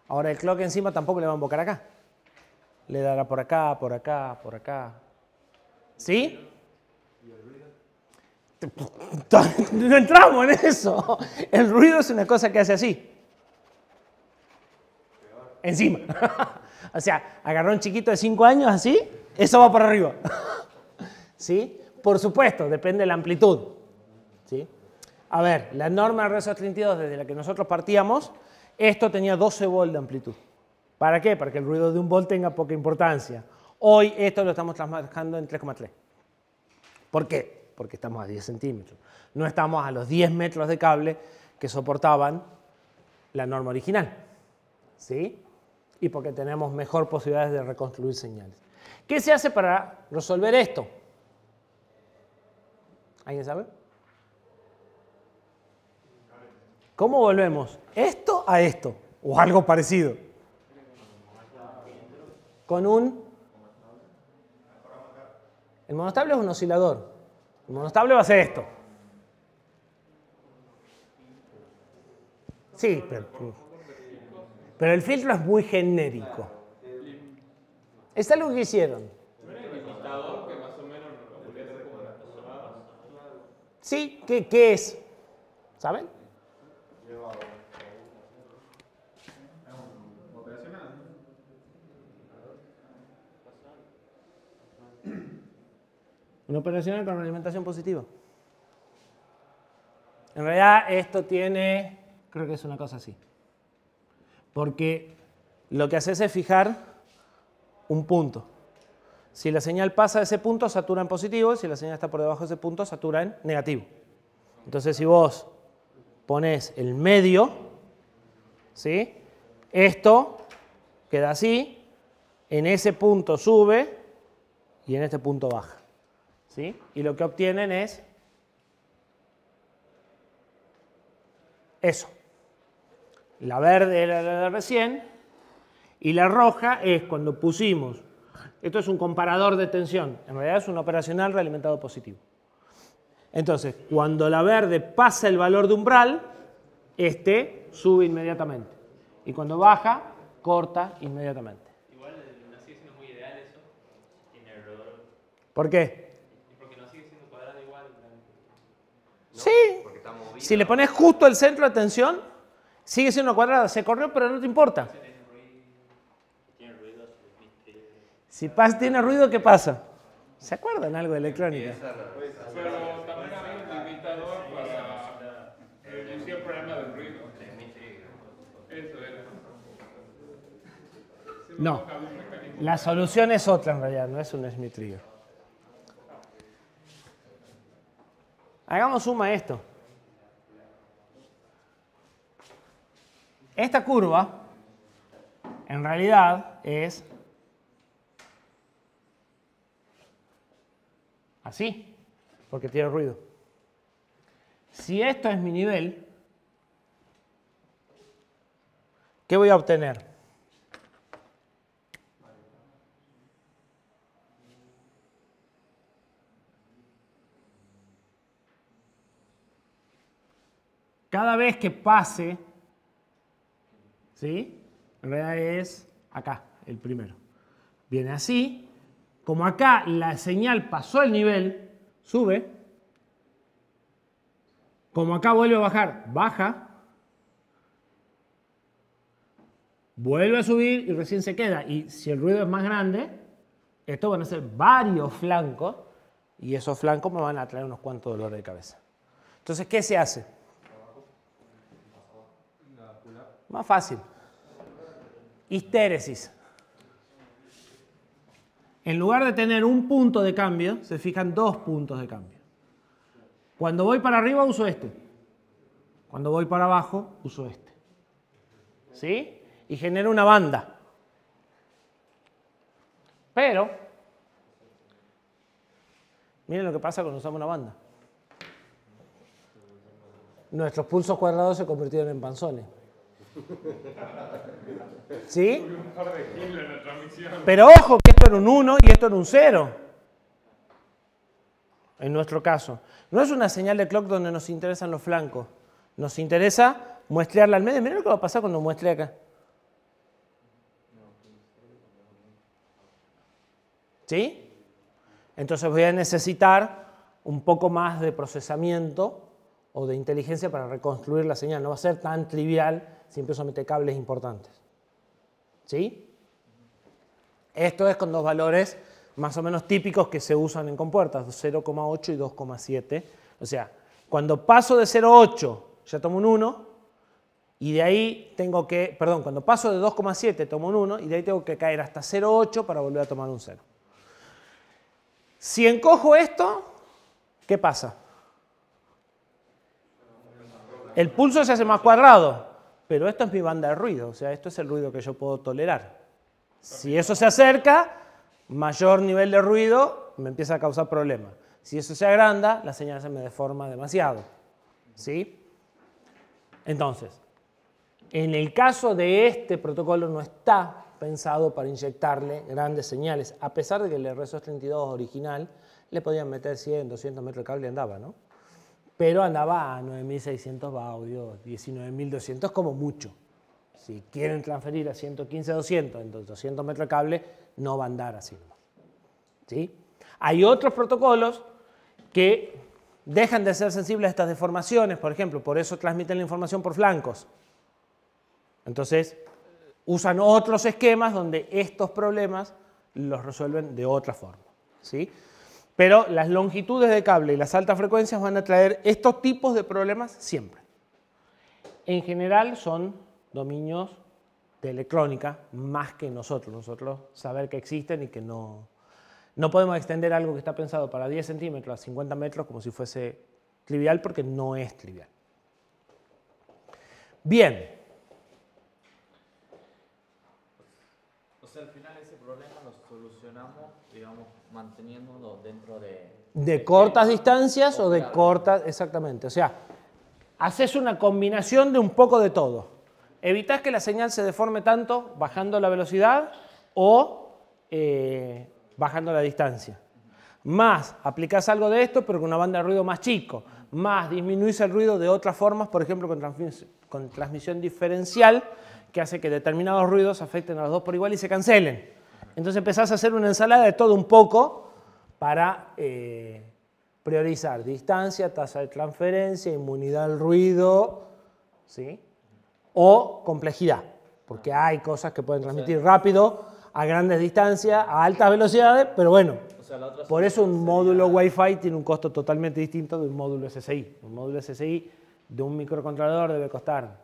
Ahora el clock encima tampoco le va a invocar acá. Le dará por acá, por acá, por acá. ¿Sí? No entramos en eso. El ruido es una cosa que hace así. Encima. O sea, agarró un chiquito de 5 años así, eso va para arriba. ¿Sí? Por supuesto, depende de la amplitud. ¿Sí? A ver, la norma de RSO 32 desde la que nosotros partíamos, esto tenía 12 volt de amplitud. ¿Para qué? Para que el ruido de un volt tenga poca importancia. Hoy esto lo estamos trabajando en 3,3. ¿Por qué? Porque estamos a 10 centímetros. No estamos a los 10 metros de cable que soportaban la norma original. ¿Sí? Y porque tenemos mejor posibilidades de reconstruir señales. ¿Qué se hace para resolver esto? ¿Alguien sabe? ¿Cómo volvemos esto a esto? O algo parecido. Con un... El monostable es un oscilador. El monostable va a ser esto. Sí, pero el filtro es muy genérico. Es algo que hicieron. Sí, ¿qué es? ¿Saben? Una operacional con alimentación positiva. En realidad esto tiene, creo que es una cosa así. Porque lo que haces es fijar un punto. Si la señal pasa de ese punto, satura en positivo. Si la señal está por debajo de ese punto, satura en negativo. Entonces, si vos pones el medio, ¿sí? Esto queda así. En ese punto sube y en este punto baja. ¿Sí? Y lo que obtienen es eso. La verde era la de recién y la roja es cuando pusimos. Esto es un comparador de tensión. En realidad es un operacional realimentado positivo. Entonces, cuando la verde pasa el valor de umbral, este sube inmediatamente. Y cuando baja, corta inmediatamente. Igual no sigue siendo muy ideal eso. Tiene error. ¿Por qué? Porque no sigue siendo cuadrado igual. Sí. Si le pones justo el centro de tensión, sigue siendo una cuadrada. Se corrió, pero no te importa. Si tiene ruido, ¿qué pasa? ¿Se acuerdan algo de electrónica? Pero también había un limitador para reducir el problema del ruido. Eso era. No. La solución es otra en realidad, no es un Schmitt trigger. Hagamos suma a esto. Esta curva, en realidad, es así, porque tiene ruido. Si esto es mi nivel, ¿qué voy a obtener? Cada vez que pase, ¿sí? En realidad es acá, el primero. Viene así. Como acá la señal pasó el nivel, sube. Como acá vuelve a bajar, baja. Vuelve a subir y recién se queda. Y si el ruido es más grande, estos van a ser varios flancos. Y esos flancos me van a traer unos cuantos dolores de cabeza. Entonces, ¿qué se hace? Más fácil. Histéresis. En lugar de tener un punto de cambio, se fijan 2 puntos de cambio. Cuando voy para arriba uso este. Cuando voy para abajo uso este. ¿sí? Y genera una banda. Pero, miren lo que pasa cuando usamos una banda. Nuestros pulsos cuadrados se convirtieron en panzones. ¿Sí? Un par de kilos en la transmisión. Pero ojo que esto era un 1 y esto era un 0. En nuestro caso. No es una señal de clock donde nos interesan los flancos. Nos interesa muestrearla al medio. Miren lo que va a pasar cuando muestre acá. ¿Sí? Entonces voy a necesitar un poco más de procesamiento o de inteligencia para reconstruir la señal. No va a ser tan trivial si empiezo a meter cables importantes. ¿Sí? Esto es con dos valores más o menos típicos que se usan en compuertas, 0,8 y 2,7. O sea, cuando paso de 0,8 ya tomo un 1 y de ahí tengo que, perdón, cuando paso de 2,7 tomo un 1 y de ahí tengo que caer hasta 0,8 para volver a tomar un 0. Si encojo esto, ¿qué pasa? El pulso se hace más cuadrado, pero esto es mi banda de ruido, o sea, esto es el ruido que yo puedo tolerar. Si eso se acerca, mayor nivel de ruido me empieza a causar problemas. Si eso se agranda, la señal se me deforma demasiado. ¿Sí? Entonces, en el caso de este protocolo no está pensado para inyectarle grandes señales, a pesar de que el RS-232 original le podían meter 100, 200 metros de cable y andaba, ¿no? Pero andaba a 9600 baudios, 19200 como mucho. Si quieren transferir a 115, 200, entonces 200 metros de cable no va a andar así. ¿Sí? Hay otros protocolos que dejan de ser sensibles a estas deformaciones, por ejemplo, por eso transmiten la información por flancos. Entonces, usan otros esquemas donde estos problemas los resuelven de otra forma. ¿Sí? Pero las longitudes de cable y las altas frecuencias van a traer estos tipos de problemas siempre. En general son dominios de electrónica más que nosotros saber que existen y que no podemos extender algo que está pensado para 10 centímetros a 50 metros como si fuese trivial, porque no es trivial. Bien. O sea, al final ese problema lo solucionamos, digamos, manteniéndolo dentro de cortas distancias o de cortas, exactamente. O sea, haces una combinación de un poco de todo. Evitás que la señal se deforme tanto bajando la velocidad o bajando la distancia. Más aplicás algo de esto, pero con una banda de ruido más chico. Más disminuís el ruido de otras formas, por ejemplo, con transmisión diferencial, que hace que determinados ruidos afecten a los dos por igual y se cancelen. Entonces empezás a hacer una ensalada de todo un poco para priorizar distancia, tasa de transferencia, inmunidad al ruido, ¿sí? O complejidad, porque hay cosas que pueden transmitir rápido, a grandes distancias, a altas velocidades, pero bueno, por eso un módulo Wi-Fi tiene un costo totalmente distinto de un módulo SSI. Un módulo SSI de un microcontrolador debe costar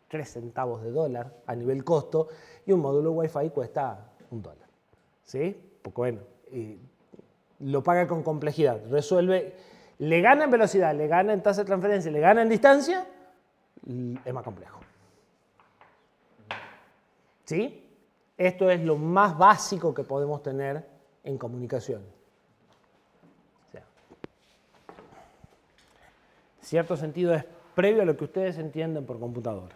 3 centavos de dólar a nivel costo y un módulo Wi-Fi cuesta $1. ¿Sí? Porque bueno, lo paga con complejidad, resuelve, le gana en velocidad, le gana en tasa de transferencia, le gana en distancia, es más complejo. ¿Sí? Esto es lo más básico que podemos tener en comunicación. O sea, cierto sentido es previo a lo que ustedes entienden por computadora.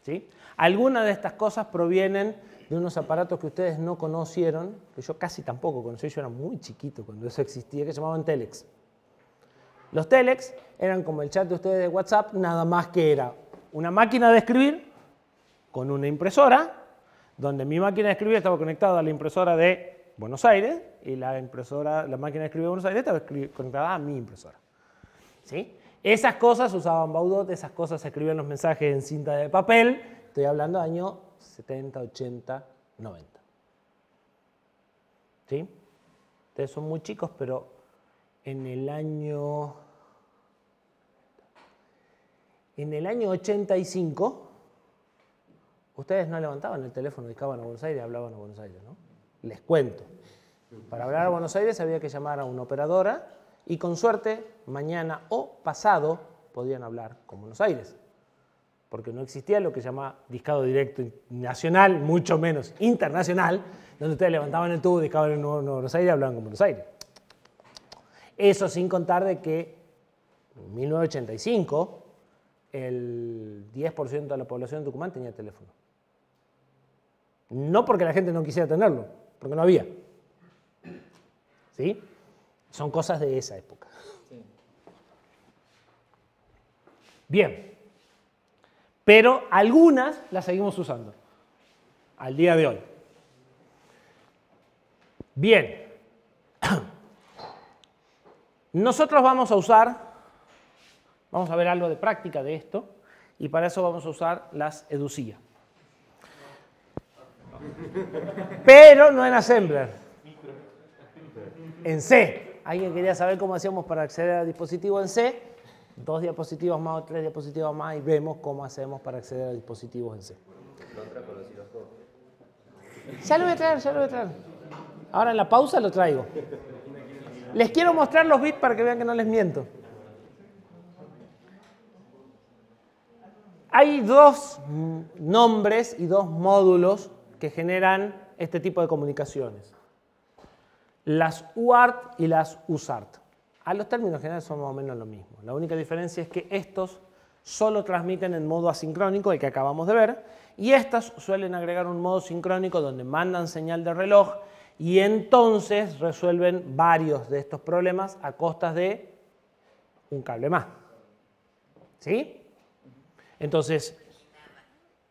¿Sí? Algunas de estas cosas provienen de unos aparatos que ustedes no conocieron, que yo casi tampoco conocí, yo era muy chiquito cuando eso existía, que se llamaban telex. Los telex eran como el chat de ustedes de WhatsApp, nada más que era una máquina de escribir con una impresora, donde mi máquina de escribir estaba conectada a la impresora de Buenos Aires y la máquina de escribir de Buenos Aires estaba conectada a mi impresora. ¿Sí? Esas cosas usaban Baudot, esas cosas se escribían los mensajes en cinta de papel, estoy hablando de años 70, 80, 90. ¿Sí? Ustedes son muy chicos, pero en el año 85, ustedes no levantaban el teléfono, discaban a Buenos Aires y hablaban a Buenos Aires, ¿no? Les cuento. Para hablar a Buenos Aires había que llamar a una operadora y con suerte, mañana o pasado podían hablar con Buenos Aires. porque no existía lo que se llama discado directo nacional, mucho menos internacional, donde ustedes levantaban el tubo, discaban en Buenos Aires y hablaban con Buenos Aires. Eso sin contar de que en 1985 el 10% de la población de Tucumán tenía teléfono. No porque la gente no quisiera tenerlo, porque no había. ¿Sí? Son cosas de esa época. Sí. Bien. Pero algunas las seguimos usando al día de hoy. Bien. Nosotros vamos a ver algo de práctica de esto, y para eso vamos a usar las EDUCIA. Pero no en Assembler. En C. ¿Alguien quería saber cómo hacíamos para acceder al dispositivo en C? 2 diapositivas más o 3 diapositivas más y vemos cómo hacemos para acceder a dispositivos en C. Ya lo voy a traer, ya lo voy a traer. Ahora en la pausa lo traigo. Les quiero mostrar los bits para que vean que no les miento. Hay 2 nombres y 2 módulos que generan este tipo de comunicaciones. Las UART y las USART. A los términos generales son más o menos lo mismo. La única diferencia es que estos solo transmiten en modo asincrónico, el que acabamos de ver, y estas suelen agregar un modo sincrónico donde mandan señal de reloj y entonces resuelven varios de estos problemas a costas de un cable más. ¿Sí? Entonces,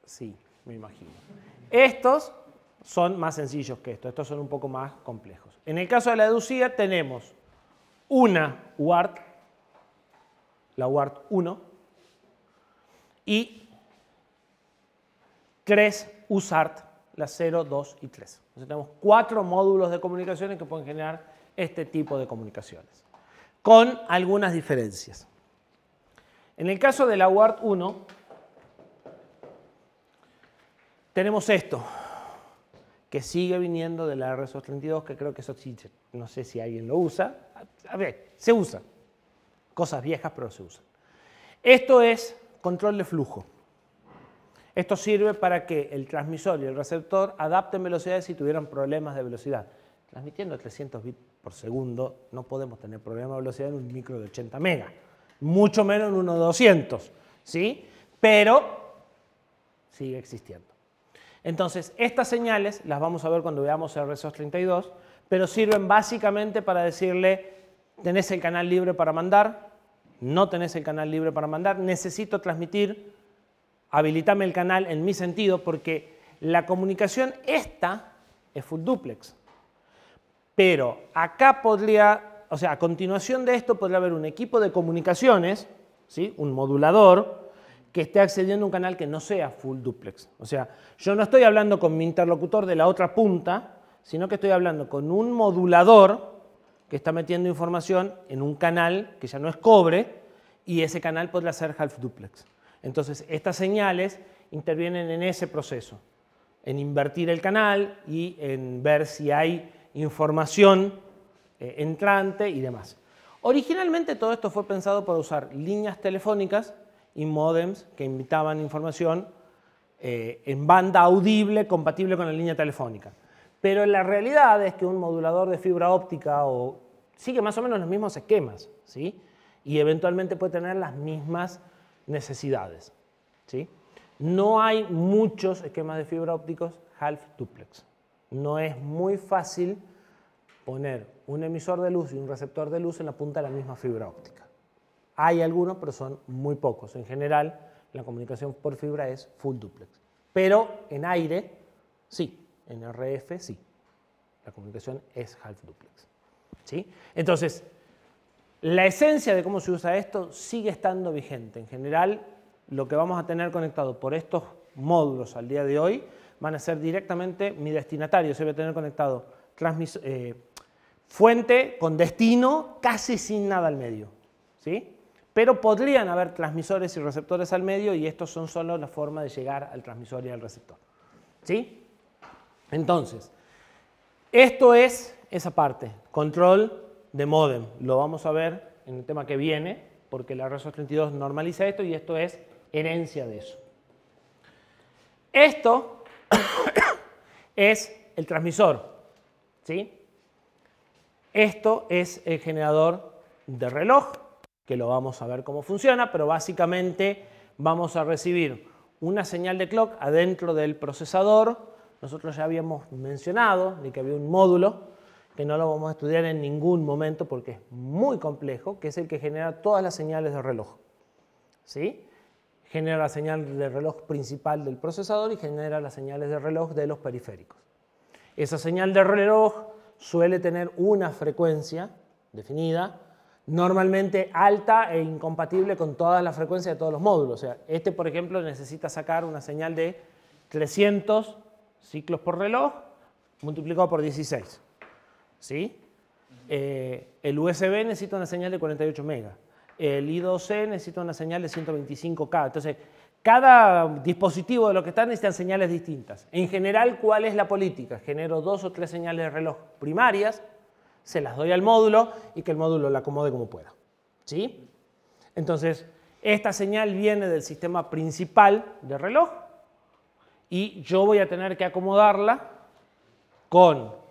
sí, me imagino. Estos son más sencillos que estos son un poco más complejos. En el caso de la EDUCIA tenemos una UART, la UART 1, y 3 USART, las 0, 2 y 3. Entonces tenemos 4 módulos de comunicaciones que pueden generar este tipo de comunicaciones, con algunas diferencias. En el caso de la UART 1, tenemos esto, que sigue viniendo de la RS-232, que creo que eso sí, no sé si alguien lo usa. A ver, se usa. Cosas viejas, pero se usan. Esto es control de flujo. Esto sirve para que el transmisor y el receptor adapten velocidades si tuvieran problemas de velocidad. Transmitiendo 300 bits por segundo, no podemos tener problemas de velocidad en un micro de 80 megas. Mucho menos en uno de 200. ¿Sí? Pero sigue existiendo. Entonces, estas señales las vamos a ver cuando veamos el RS-232, pero sirven básicamente para decirle, tenés el canal libre para mandar, no tenés el canal libre para mandar, necesito transmitir, habilitame el canal en mi sentido, porque la comunicación esta es full duplex. Pero acá podría, o sea, a continuación de esto podría haber un equipo de comunicaciones, ¿sí? Un modulador, que esté accediendo a un canal que no sea full duplex. O sea, yo no estoy hablando con mi interlocutor de la otra punta, sino que estoy hablando con un modulador que está metiendo información en un canal que ya no es cobre, y ese canal podría ser half duplex. Entonces, estas señales intervienen en ese proceso, en invertir el canal y en ver si hay información entrante y demás. Originalmente todo esto fue pensado para usar líneas telefónicas y módems que invitaban información en banda audible compatible con la línea telefónica. Pero la realidad es que un modulador de fibra óptica sigue más o menos los mismos esquemas, ¿sí? Y eventualmente puede tener las mismas necesidades, ¿sí? No hay muchos esquemas de fibra ópticos half duplex. No es muy fácil poner un emisor de luz y un receptor de luz en la punta de la misma fibra óptica. Hay algunos, pero son muy pocos. En general, la comunicación por fibra es full duplex. Pero en aire, sí. En RF, sí. La comunicación es half duplex. ¿Sí? Entonces, la esencia de cómo se usa esto sigue estando vigente. En general, lo que vamos a tener conectado por estos módulos al día de hoy van a ser directamente mi destinatario. Se va a tener conectado fuente con destino casi sin nada al medio. ¿Sí? Pero podrían haber transmisores y receptores al medio y estos son solo la forma de llegar al transmisor y al receptor. ¿Sí? Entonces, esto es esa parte, control de módem. Lo vamos a ver en el tema que viene, porque la RS-232 normaliza esto y esto es herencia de eso. Esto es el transmisor, ¿sí? Esto es el generador de reloj, que lo vamos a ver cómo funciona, pero básicamente vamos a recibir una señal de clock adentro del procesador. Nosotros ya habíamos mencionado de que había un módulo, que no lo vamos a estudiar en ningún momento porque es muy complejo, que es el que genera todas las señales de reloj, ¿sí? Genera la señal de reloj principal del procesador y genera las señales de reloj de los periféricos. Esa señal de reloj suele tener una frecuencia definida, normalmente alta e incompatible con todas las frecuencias de todos los módulos. O sea, este, por ejemplo, necesita sacar una señal de 300 ciclos por reloj multiplicado por 16. ¿Sí? El USB necesita una señal de 48 megas. El I2C necesita una señal de 125K. Entonces, cada dispositivo de lo que está necesitan señales distintas. En general, ¿cuál es la política? Genero 2 o 3 señales de reloj primarias, se las doy al módulo y que el módulo la acomode como pueda. ¿Sí? Entonces, esta señal viene del sistema principal de reloj y yo voy a tener que acomodarla con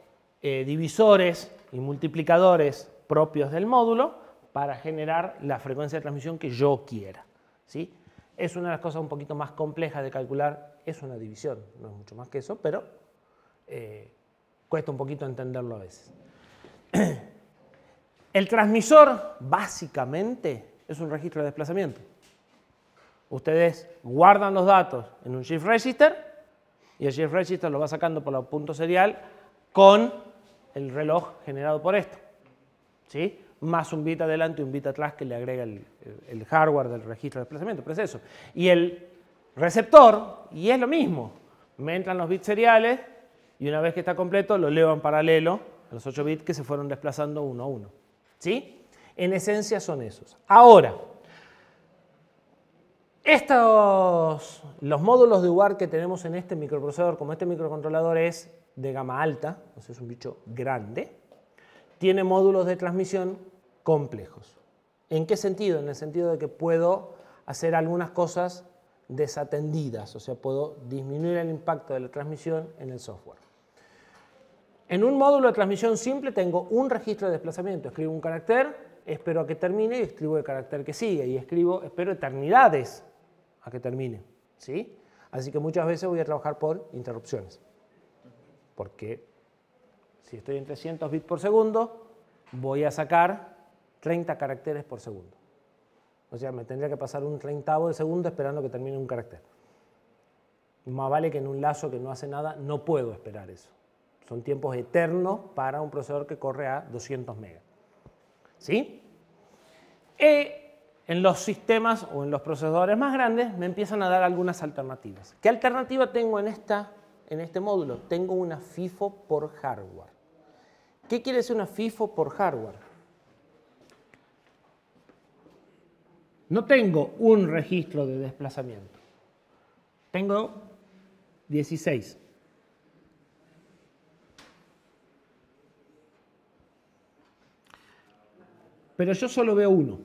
divisores y multiplicadores propios del módulo para generar la frecuencia de transmisión que yo quiera. ¿Sí? Es una de las cosas un poquito más complejas de calcular, es una división, no es mucho más que eso, pero cuesta un poquito entenderlo a veces. El transmisor básicamente es un registro de desplazamiento. Ustedes guardan los datos en un shift register y el shift register lo va sacando por el punto serial con el reloj generado por esto, ¿sí? Más un bit adelante y un bit atrás que le agrega el hardware del registro de desplazamiento, pero es eso. Y el receptor, y es lo mismo, me entran los bits seriales y una vez que está completo lo leo en paralelo a los 8 bits que se fueron desplazando uno a uno. ¿Sí? En esencia son esos. Ahora, los módulos de UART que tenemos en este microprocesador, como este microcontrolador es de gama alta, o sea, es un bicho grande, tiene módulos de transmisión complejos. ¿En qué sentido? En el sentido de que puedo hacer algunas cosas desatendidas, o sea, puedo disminuir el impacto de la transmisión en el software. En un módulo de transmisión simple tengo un registro de desplazamiento, escribo un carácter, espero a que termine y escribo el carácter que sigue y espero eternidades a que termine, ¿sí? Así que muchas veces voy a trabajar por interrupciones, porque si estoy en 300 bits por segundo, voy a sacar 30 caracteres por segundo. O sea, me tendría que pasar un 30avo de segundo esperando que termine un carácter. Más vale que en un lazo que no hace nada, no puedo esperar eso. Son tiempos eternos para un procesador que corre a 200 megas. ¿Sí? En los sistemas o en los procesadores más grandes me empiezan a dar algunas alternativas. ¿Qué alternativa tengo en este módulo? Tengo una FIFO por hardware. ¿Qué quiere decir una FIFO por hardware? No tengo un registro de desplazamiento. Tengo 16. Pero yo solo veo uno.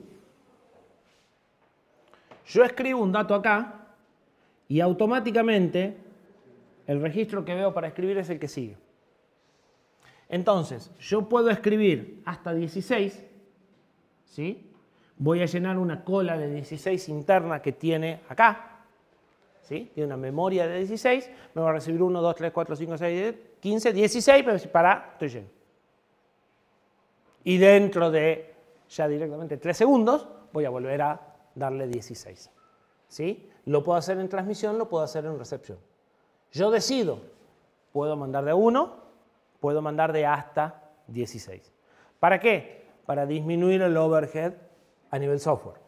Yo escribo un dato acá y automáticamente el registro que veo para escribir es el que sigue. Entonces, yo puedo escribir hasta 16, ¿sí? Voy a llenar una cola de 16 interna que tiene acá, ¿sí? Tiene una memoria de 16, me va a recibir 1, 2, 3, 4, 5, 6, 10, 15, 16, me va a decir, pará, estoy lleno. Y dentro de ya directamente 3 segundos voy a volver a darle 16. ¿Sí? Lo puedo hacer en transmisión, lo puedo hacer en recepción. Yo decido, puedo mandar de 1, puedo mandar de hasta 16. ¿Para qué? Para disminuir el overhead a nivel software.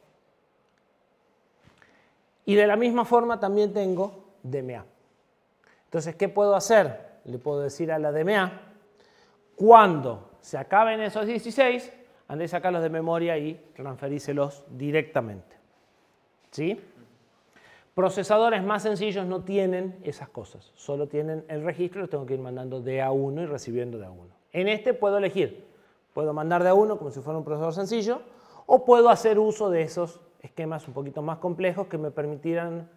Y de la misma forma también tengo DMA. Entonces, ¿qué puedo hacer? Le puedo decir a la DMA, cuando se acaben esos 16, andé a sacarlos de memoria y transferíselos directamente. ¿Sí? Procesadores más sencillos no tienen esas cosas, solo tienen el registro y los tengo que ir mandando de a uno y recibiendo de a uno. En este puedo elegir, puedo mandar de a uno como si fuera un procesador sencillo o puedo hacer uso de esos esquemas un poquito más complejos que me permitieran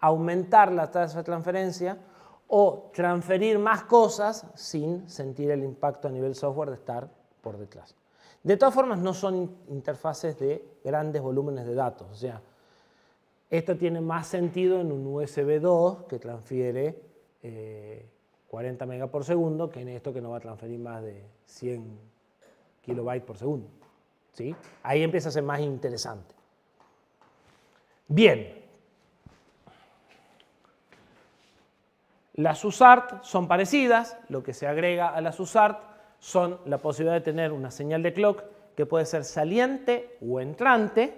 aumentar la tasa de transferencia o transferir más cosas sin sentir el impacto a nivel software de estar por detrás. De todas formas, no son interfaces de grandes volúmenes de datos. O sea, esto tiene más sentido en un USB 2 que transfiere 40 megas por segundo que en esto que no va a transferir más de 100 kilobytes por segundo. ¿Sí? Ahí empieza a ser más interesante. Bien. Las USART son parecidas. Lo que se agrega a las USART son la posibilidad de tener una señal de clock que puede ser saliente o entrante,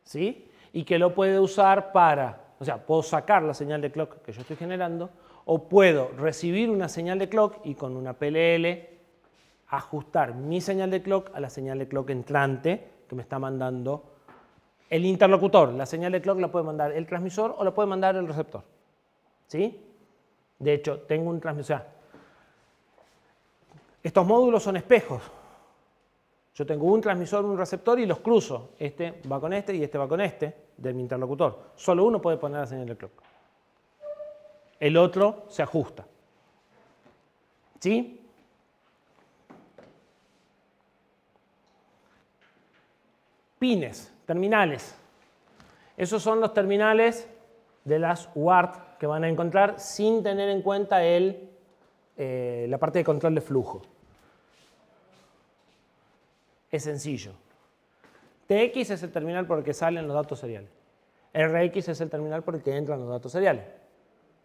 ¿sí? Y que lo puede usar para, o sea, puedo sacar la señal de clock que yo estoy generando o puedo recibir una señal de clock y con una PLL ajustar mi señal de clock a la señal de clock entrante que me está mandando el interlocutor. La señal de clock la puede mandar el transmisor o la puede mandar el receptor, ¿sí? De hecho, tengo un transmisor. O sea, estos módulos son espejos. Yo tengo un transmisor, un receptor y los cruzo. Este va con este y este va con este de mi interlocutor. Solo uno puede poner la señal de clock. El otro se ajusta. ¿Sí? Pines, terminales. Esos son los terminales de las UART que van a encontrar sin tener en cuenta la parte de control de flujo. Es sencillo. TX es el terminal por el que salen los datos seriales. RX es el terminal por el que entran los datos seriales.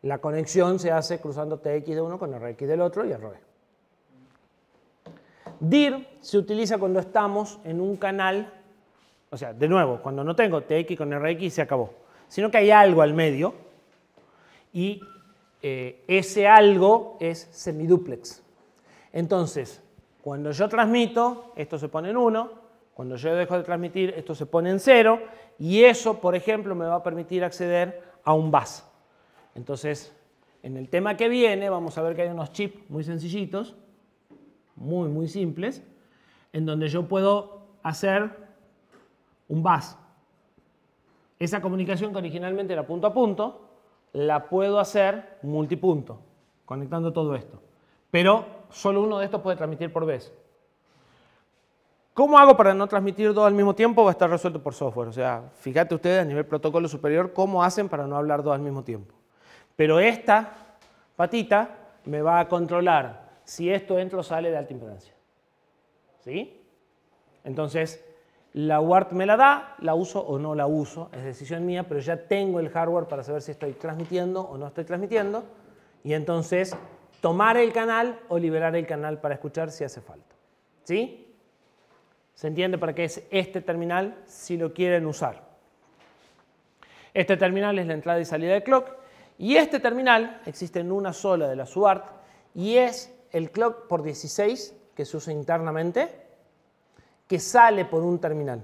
La conexión se hace cruzando TX de uno con RX del otro y al revés. DIR se utiliza cuando estamos en un canal, o sea, de nuevo, cuando no tengo TX con RX se acabó, sino que hay algo al medio y ese algo es semiduplex. Entonces, cuando yo transmito, esto se pone en 1, cuando yo dejo de transmitir, esto se pone en 0, y eso, por ejemplo, me va a permitir acceder a un bus. Entonces, en el tema que viene, vamos a ver que hay unos chips muy sencillitos, muy simples, en donde yo puedo hacer un bus. Esa comunicación que originalmente era punto a punto, la puedo hacer multipunto, conectando todo esto. Pero solo uno de estos puede transmitir por vez. ¿Cómo hago para no transmitir dos al mismo tiempo? Va a estar resuelto por software. O sea, fíjate ustedes a nivel protocolo superior cómo hacen para no hablar dos al mismo tiempo. Pero esta patita me va a controlar si esto entra o sale de alta impedancia. ¿Sí? Entonces, la UART me la da, la uso o no la uso, es decisión mía, pero ya tengo el hardware para saber si estoy transmitiendo o no estoy transmitiendo. Y entonces, tomar el canal o liberar el canal para escuchar si hace falta. ¿Sí? ¿Se entiende para qué es este terminal si lo quieren usar? Este terminal es la entrada y salida de clock. Y este terminal existe en una sola de las UART y es el clock por 16 que se usa internamente que sale por un terminal.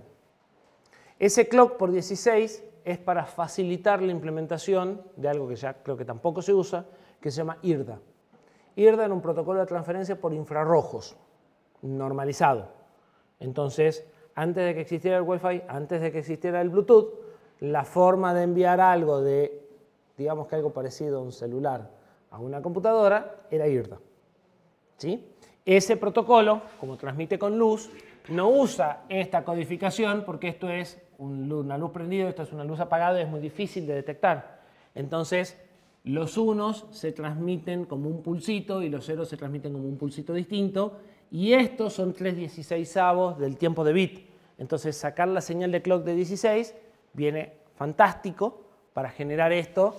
Ese clock por 16 es para facilitar la implementación de algo que ya creo que tampoco se usa, que se llama IRDA. IRDA era un protocolo de transferencia por infrarrojos, normalizado. Entonces, antes de que existiera el Wi-Fi, antes de que existiera el Bluetooth, la forma de enviar algo de, digamos que algo parecido a un celular a una computadora, era IRDA. ¿Sí? Ese protocolo, como transmite con luz, no usa esta codificación porque esto es una luz prendida, esto es una luz apagada y es muy difícil de detectar. Entonces, los unos se transmiten como un pulsito y los ceros se transmiten como un pulsito distinto y estos son 3/16avos del tiempo de bit. Entonces, sacar la señal de clock de 16 viene fantástico para generar esto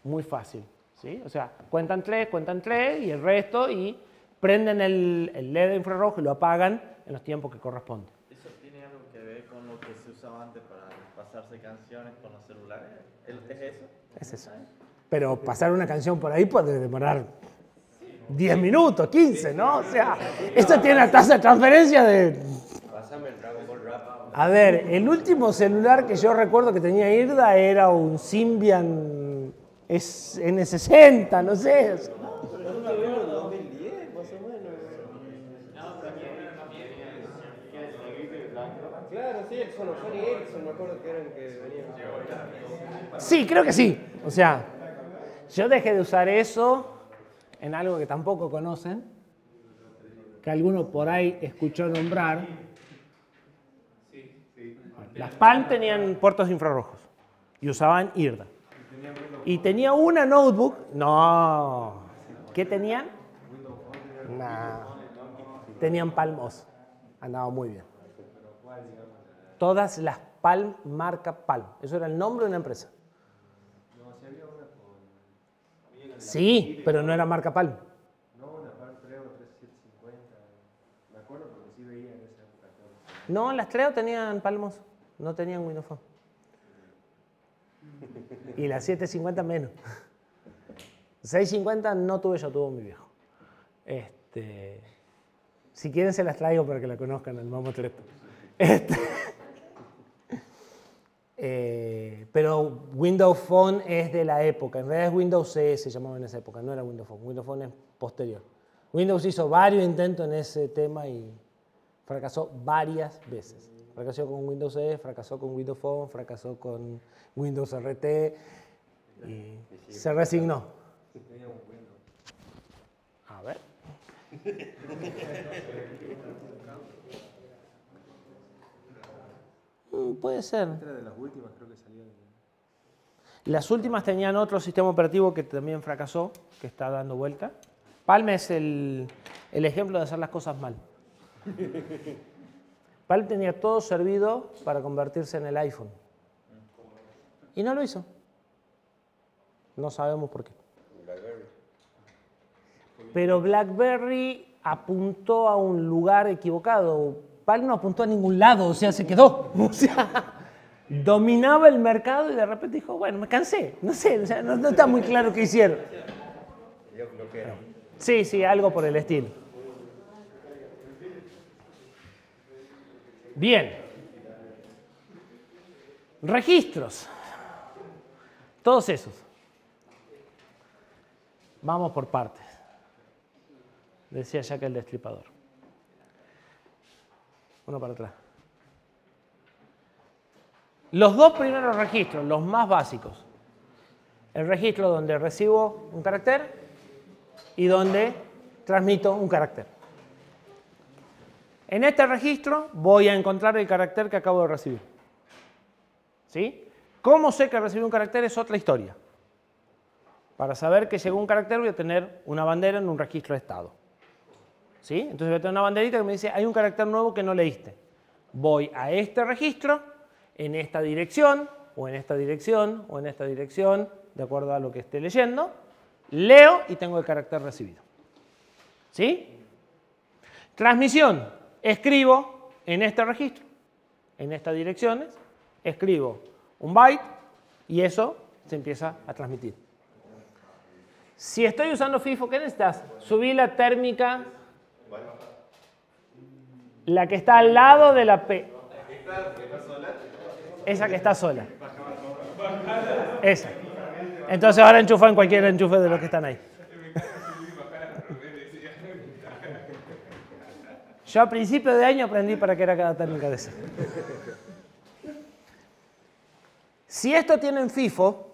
muy fácil. ¿Sí? O sea, cuentan 3 y el resto y prenden el LED infrarrojo y lo apagan en los tiempos que corresponden. ¿Eso tiene algo que ver con lo que se usaba antes para pasarse canciones con los celulares? ¿Es eso? Es eso. Pero pasar una canción por ahí puede demorar 10 minutos, 15, ¿no? O sea, esto tiene una tasa de transferencia de... Pásame el Dragon Ball Rap. A ver, el último celular que yo recuerdo que tenía IRDA era un Symbian N60, no sé. Claro, sí, el Sony Ericsson, me acuerdo que eran que venían. Sí, creo que sí. O sea, yo dejé de usar eso en algo que tampoco conocen, que alguno por ahí escuchó nombrar. Las Palm tenían puertos infrarrojos y usaban IRDA. Y tenía una notebook. No. ¿Qué tenían? No. Tenían Palm OS. Andaba muy bien. Todas las Palm, marca Palm. Eso era el nombre de una empresa. Sí, pero no era marca Palm. No, una Palm Treo 3750. Me acuerdo porque sí veía en esa época. No, las Treo tenían Palm OS. No tenían Windows Phone. Y las 750 menos. 650 no tuve yo, tuvo mi viejo. Si quieren se las traigo para que la conozcan, el Momo Treto. Pero Windows Phone es de la época. En realidad es Windows CE, se llamaba en esa época, no era Windows Phone. Windows Phone es posterior. Windows hizo varios intentos en ese tema y fracasó varias veces. Fracasó con Windows CE, fracasó con Windows Phone, fracasó con Windows RT y se resignó. A ver. Puede ser. Era de las últimas, creo que salió. Las últimas tenían otro sistema operativo que también fracasó, que está dando vuelta. Palm es el ejemplo de hacer las cosas mal. Palm tenía todo servido para convertirse en el iPhone. Y no lo hizo. No sabemos por qué. Pero BlackBerry apuntó a un lugar equivocado. Palm no apuntó a ningún lado, o sea, se quedó. O sea, dominaba el mercado y de repente dijo, bueno, me cansé. No sé, o sea, no está muy claro qué hicieron. Sí, sí, algo por el estilo. Bien. Registros. Todos esos. Vamos por partes. Decía Jack el Destripador. Uno para atrás. Los dos primeros registros, los más básicos. El registro donde recibo un carácter y donde transmito un carácter. En este registro voy a encontrar el carácter que acabo de recibir. ¿Sí? ¿Cómo sé que recibí un carácter? Es otra historia. Para saber que llegó un carácter voy a tener una bandera en un registro de estado. ¿Sí? Entonces voy a tener una banderita que me dice, hay un carácter nuevo que no leíste. Voy a este registro, en esta dirección, o en esta dirección, o en esta dirección, de acuerdo a lo que esté leyendo, leo y tengo el carácter recibido. ¿Sí? Transmisión. Escribo en este registro, en estas direcciones, escribo un byte y eso se empieza a transmitir. Si estoy usando FIFO, ¿qué necesitas? Subir la térmica, la que está al lado de la P. Esa que está sola. Esa. Entonces ahora enchufa en cualquier enchufe de los que están ahí. Yo a principio de año aprendí para qué era cada térmica de esa. Si esto tiene en FIFO,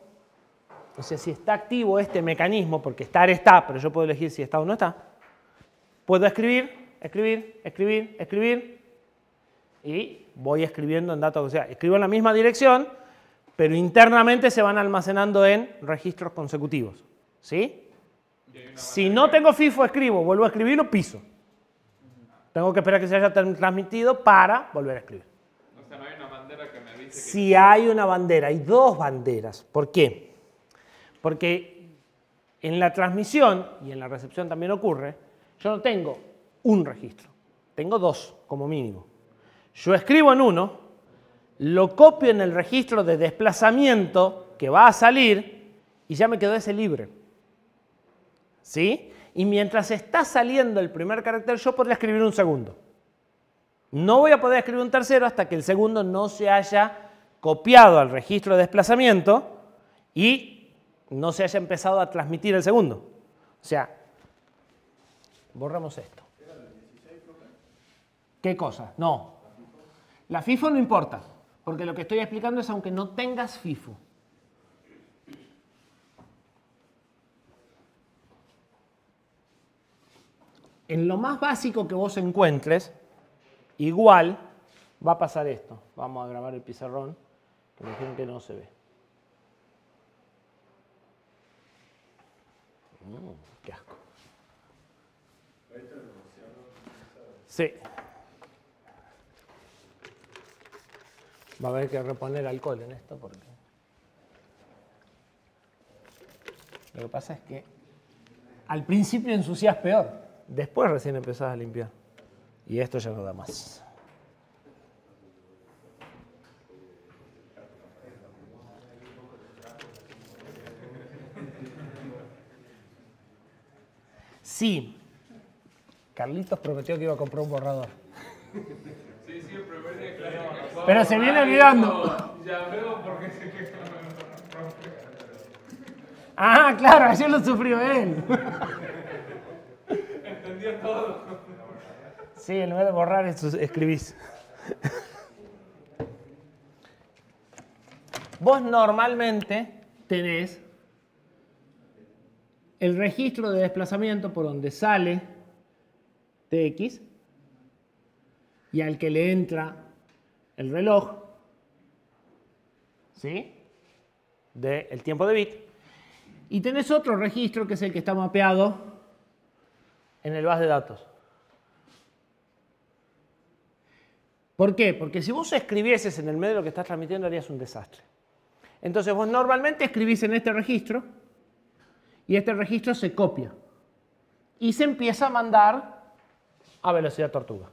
o sea, si está activo este mecanismo, porque estar está, pero yo puedo elegir si está o no está, puedo escribir, escribir, escribir, escribir, y voy escribiendo en datos, o sea, escribo en la misma dirección, pero internamente se van almacenando en registros consecutivos. ¿Sí? Si no tengo FIFO, escribo, vuelvo a escribir, lo piso. Tengo que esperar que se haya transmitido para volver a escribir. O sea, no hay una bandera que me avise que... Si hay una bandera, hay dos banderas. ¿Por qué? Porque en la transmisión, y en la recepción también ocurre, yo no tengo un registro, tengo dos como mínimo. Yo escribo en uno, lo copio en el registro de desplazamiento que va a salir y ya me quedó ese libre. ¿Sí? Y mientras está saliendo el primer carácter, yo podría escribir un segundo. No voy a poder escribir un tercero hasta que el segundo no se haya copiado al registro de desplazamiento y no se haya empezado a transmitir el segundo. O sea, borramos esto. ¿Qué cosa? No. La FIFO no importa, porque lo que estoy explicando es aunque no tengas FIFO. en lo más básico que vos encuentres, igual va a pasar esto. Vamos a grabar el pizarrón, que me dijeron que no se ve. Qué asco. Sí. Va a haber que reponer alcohol en esto porque lo que pasa es que al principio ensucias peor, después recién empezás a limpiar y esto ya no da más. Sí, Carlitos prometió que iba a comprar un borrador. Sí, siempre viene claro. Pero se viene olvidando. Ya veo por qué se queja. Ah, claro, ayer lo sufrió él. Entendió todo. Sí, en lugar de borrar, escribís. Vos normalmente tenés el registro de desplazamiento por donde sale TX y al que le entra el reloj, ¿sí? Del tiempo de bit. Y tenés otro registro que es el que está mapeado en el bus de datos. ¿Por qué? Porque si vos escribieses en el medio de lo que estás transmitiendo harías un desastre. Entonces vos normalmente escribís en este registro y este registro se copia y se empieza a mandar a velocidad tortuga.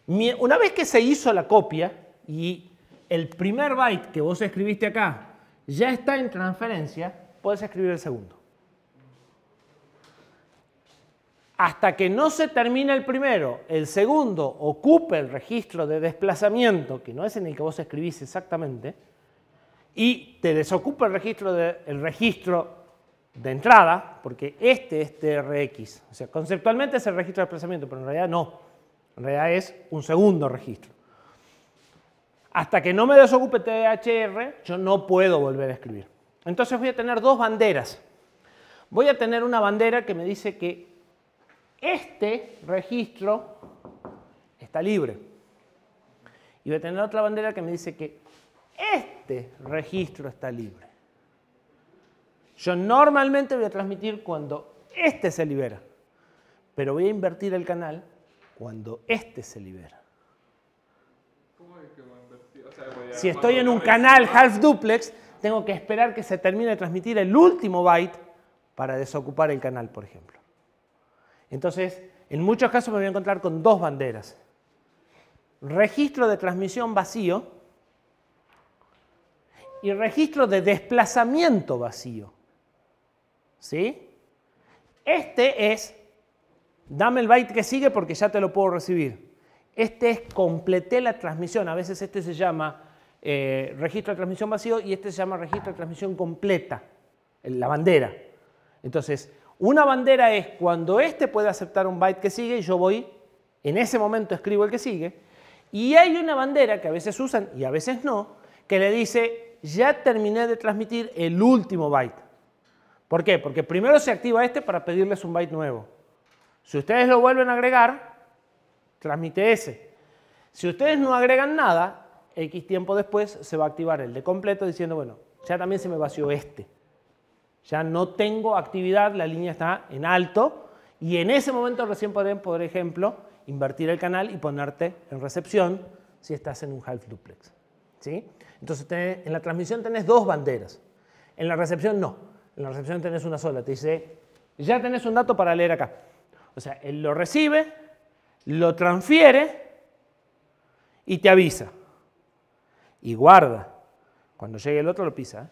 Una vez que se hizo la copia y el primer byte que vos escribiste acá ya está en transferencia, podés escribir el segundo. Hasta que no se termine el primero, el segundo ocupe el registro de desplazamiento, que no es en el que vos escribís exactamente, y te desocupa el registro de entrada, porque este es TRX. O sea, conceptualmente es el registro de desplazamiento, pero en realidad no. En realidad es un segundo registro. Hasta que no me desocupe THR, yo no puedo volver a escribir. Entonces voy a tener dos banderas. Voy a tener una bandera que me dice que este registro está libre. Y voy a tener otra bandera que me dice que este registro está libre. Yo normalmente voy a transmitir cuando este se libera, pero voy a invertir el canal cuando este se libera. ¿Cómo es que va a invertir? O sea, Si estoy en un canal half duplex, tengo que esperar que se termine de transmitir el último byte para desocupar el canal, por ejemplo. Entonces, en muchos casos me voy a encontrar con dos banderas. Registro de transmisión vacío y registro de desplazamiento vacío. ¿Sí? Este es, dame el byte que sigue porque ya te lo puedo recibir. Este es, completé la transmisión. A veces este se llama registro de transmisión vacío y este se llama registro de transmisión completa, la bandera. Entonces, una bandera es cuando este puede aceptar un byte que sigue y yo voy, en ese momento escribo el que sigue. Y hay una bandera que a veces usan y a veces no, que le dice, ya terminé de transmitir el último byte. ¿Por qué? Porque primero se activa este para pedirles un byte nuevo. Si ustedes lo vuelven a agregar, transmite ese. Si ustedes no agregan nada, X tiempo después se va a activar el de completo diciendo, bueno, ya también se me vació este. Ya no tengo actividad, la línea está en alto y en ese momento recién podré, por ejemplo, invertir el canal y ponerte en recepción si estás en un half duplex. ¿Sí? Entonces en la transmisión tenés dos banderas. En la recepción no. En la recepción tenés una sola. Te dice, ya tenés un dato para leer acá. O sea, él lo recibe, lo transfiere y te avisa. Y guarda. Cuando llegue el otro lo pisa.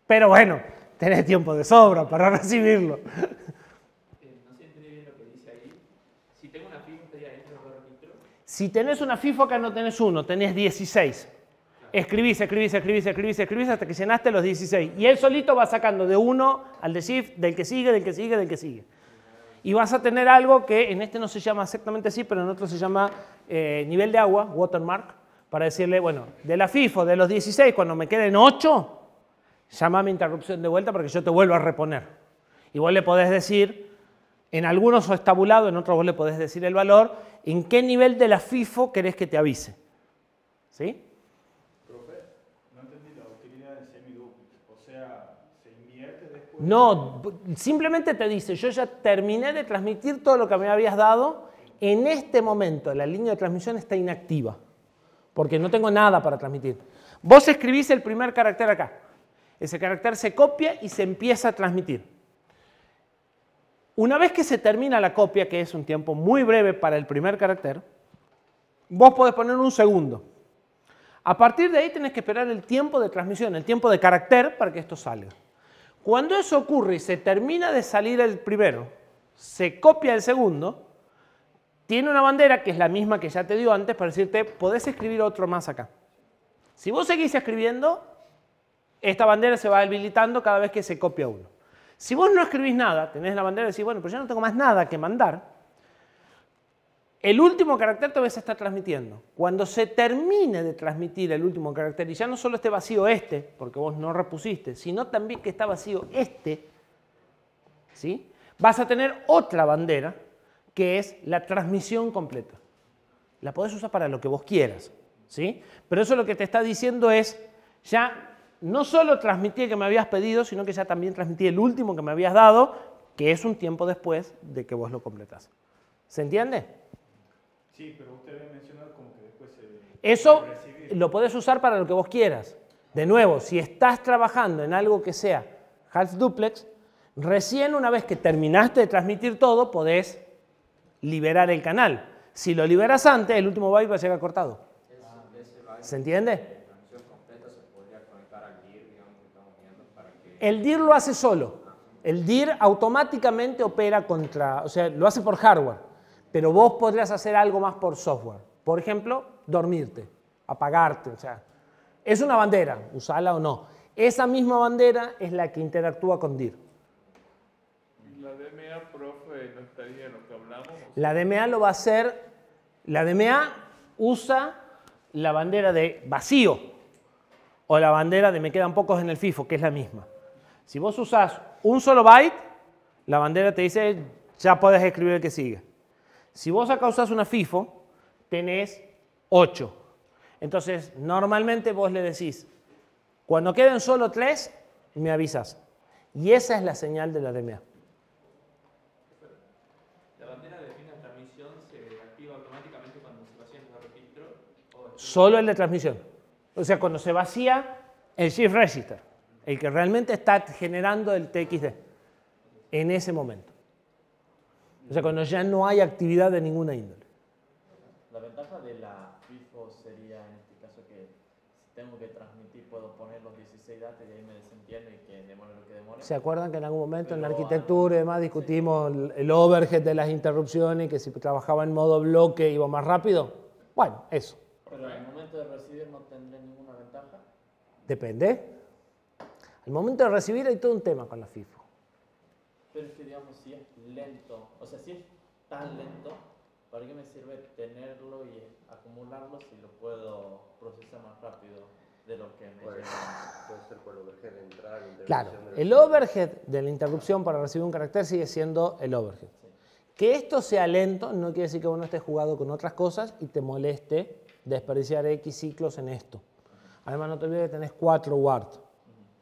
Pero bueno, tenés tiempo de sobra para recibirlo. No sé bien lo que dice ahí. Si tengo una FIFO, ¿estaría dentro del registro? Si tenés una FIFO acá no tenés uno, tenés 16. Escribís hasta que llenaste los 16. Y él solito va sacando de uno al de shift, del que sigue, del que sigue, del que sigue. Y vas a tener algo que en este no se llama exactamente así, pero en otro se llama nivel de agua, watermark, para decirle, bueno, de la FIFO, de los 16, cuando me queden 8, llámame interrupción de vuelta para que yo te vuelva a reponer. Igual le podés decir, En algunos es tabulado, en otros vos le podés decir el valor. ¿En qué nivel de la FIFO querés que te avise? ¿Sí? Profe, no entendí la utilidad de semidúplex. O sea, ¿se invierte después? No, simplemente te dice, yo ya terminé de transmitir todo lo que me habías dado. En este momento la línea de transmisión está inactiva, porque no tengo nada para transmitir. Vos escribís el primer carácter acá. Ese carácter se copia y se empieza a transmitir. Una vez que se termina la copia, que es un tiempo muy breve para el primer carácter, vos podés poner un segundo. A partir de ahí tenés que esperar el tiempo de transmisión, el tiempo de carácter para que esto salga. Cuando eso ocurre y se termina de salir el primero, se copia el segundo, tiene una bandera que es la misma que ya te dio antes para decirte, podés escribir otro más acá. Si vos seguís escribiendo, esta bandera se va habilitando cada vez que se copia uno. Si vos no escribís nada, tenés la bandera y decís, bueno, pero yo no tengo más nada que mandar, el último carácter todavía se está transmitiendo. Cuando se termine de transmitir el último carácter y ya no solo esté vacío este, porque vos no repusiste, sino también que está vacío este, ¿sí? Vas a tener otra bandera que es la transmisión completa. La podés usar para lo que vos quieras, ¿sí? Pero eso lo que te está diciendo es, ya no solo transmití el que me habías pedido, sino que ya también transmití el último que me habías dado, que es un tiempo después de que vos lo completás. ¿Se entiende? Sí, pero usted había mencionado como que después se... Eso recibir. lo podés usar para lo que vos quieras. De nuevo, si estás trabajando en algo que sea half duplex, recién una vez que terminaste de transmitir todo, podés liberar el canal. Si lo liberas antes, el último byte va a llegar cortado. ¿Se entiende? El DIR lo hace solo. El DIR automáticamente opera contra, o sea, lo hace por hardware, pero vos podrías hacer algo más por software. Por ejemplo, dormirte, apagarte, o sea, es una bandera, usala o no. Esa misma bandera es la que interactúa con DIR. La DMA, profe, no estaría en lo que hablamos. La DMA lo va a hacer, la DMA usa la bandera de vacío o la bandera de me quedan pocos en el FIFO, que es la misma. Si vos usás un solo byte, la bandera te dice ya podés escribir el que sigue. Si vos acá usás una FIFO, tenés 8. Entonces, normalmente vos le decís, cuando queden solo 3, me avisas. Y esa es la señal de la DMA. ¿La bandera de fin de transmisión se activa automáticamente cuando se vacían los registros? Solo el de transmisión. O sea, cuando se vacía el shift register, el que realmente está generando el TXD en ese momento. O sea, cuando ya no hay actividad de ninguna índole. La ventaja de la FIFO sería en este caso que si tengo que transmitir puedo poner los 16 datos y ahí me desentiendo y que demore lo que demore. ¿Se acuerdan que en algún momento en la arquitectura y demás discutimos el overhead de las interrupciones, que si trabajaba en modo bloque iba más rápido? Bueno, eso. Pero en el momento de recibir no tendré ninguna ventaja. Depende. Al momento de recibir hay todo un tema con la FIFO. Pero es que digamos si es lento, o sea si es tan lento, ¿para qué me sirve tenerlo y acumularlo si lo puedo procesar más rápido de lo que me llega? Puede ser por overhead de entrada, interrupción. Claro, de el overhead de la interrupción para recibir un carácter sigue siendo el overhead. Que esto sea lento no quiere decir que vos no estés jugando con otras cosas y te moleste desperdiciar X ciclos en esto. Además no te olvides que tenés 4 WART.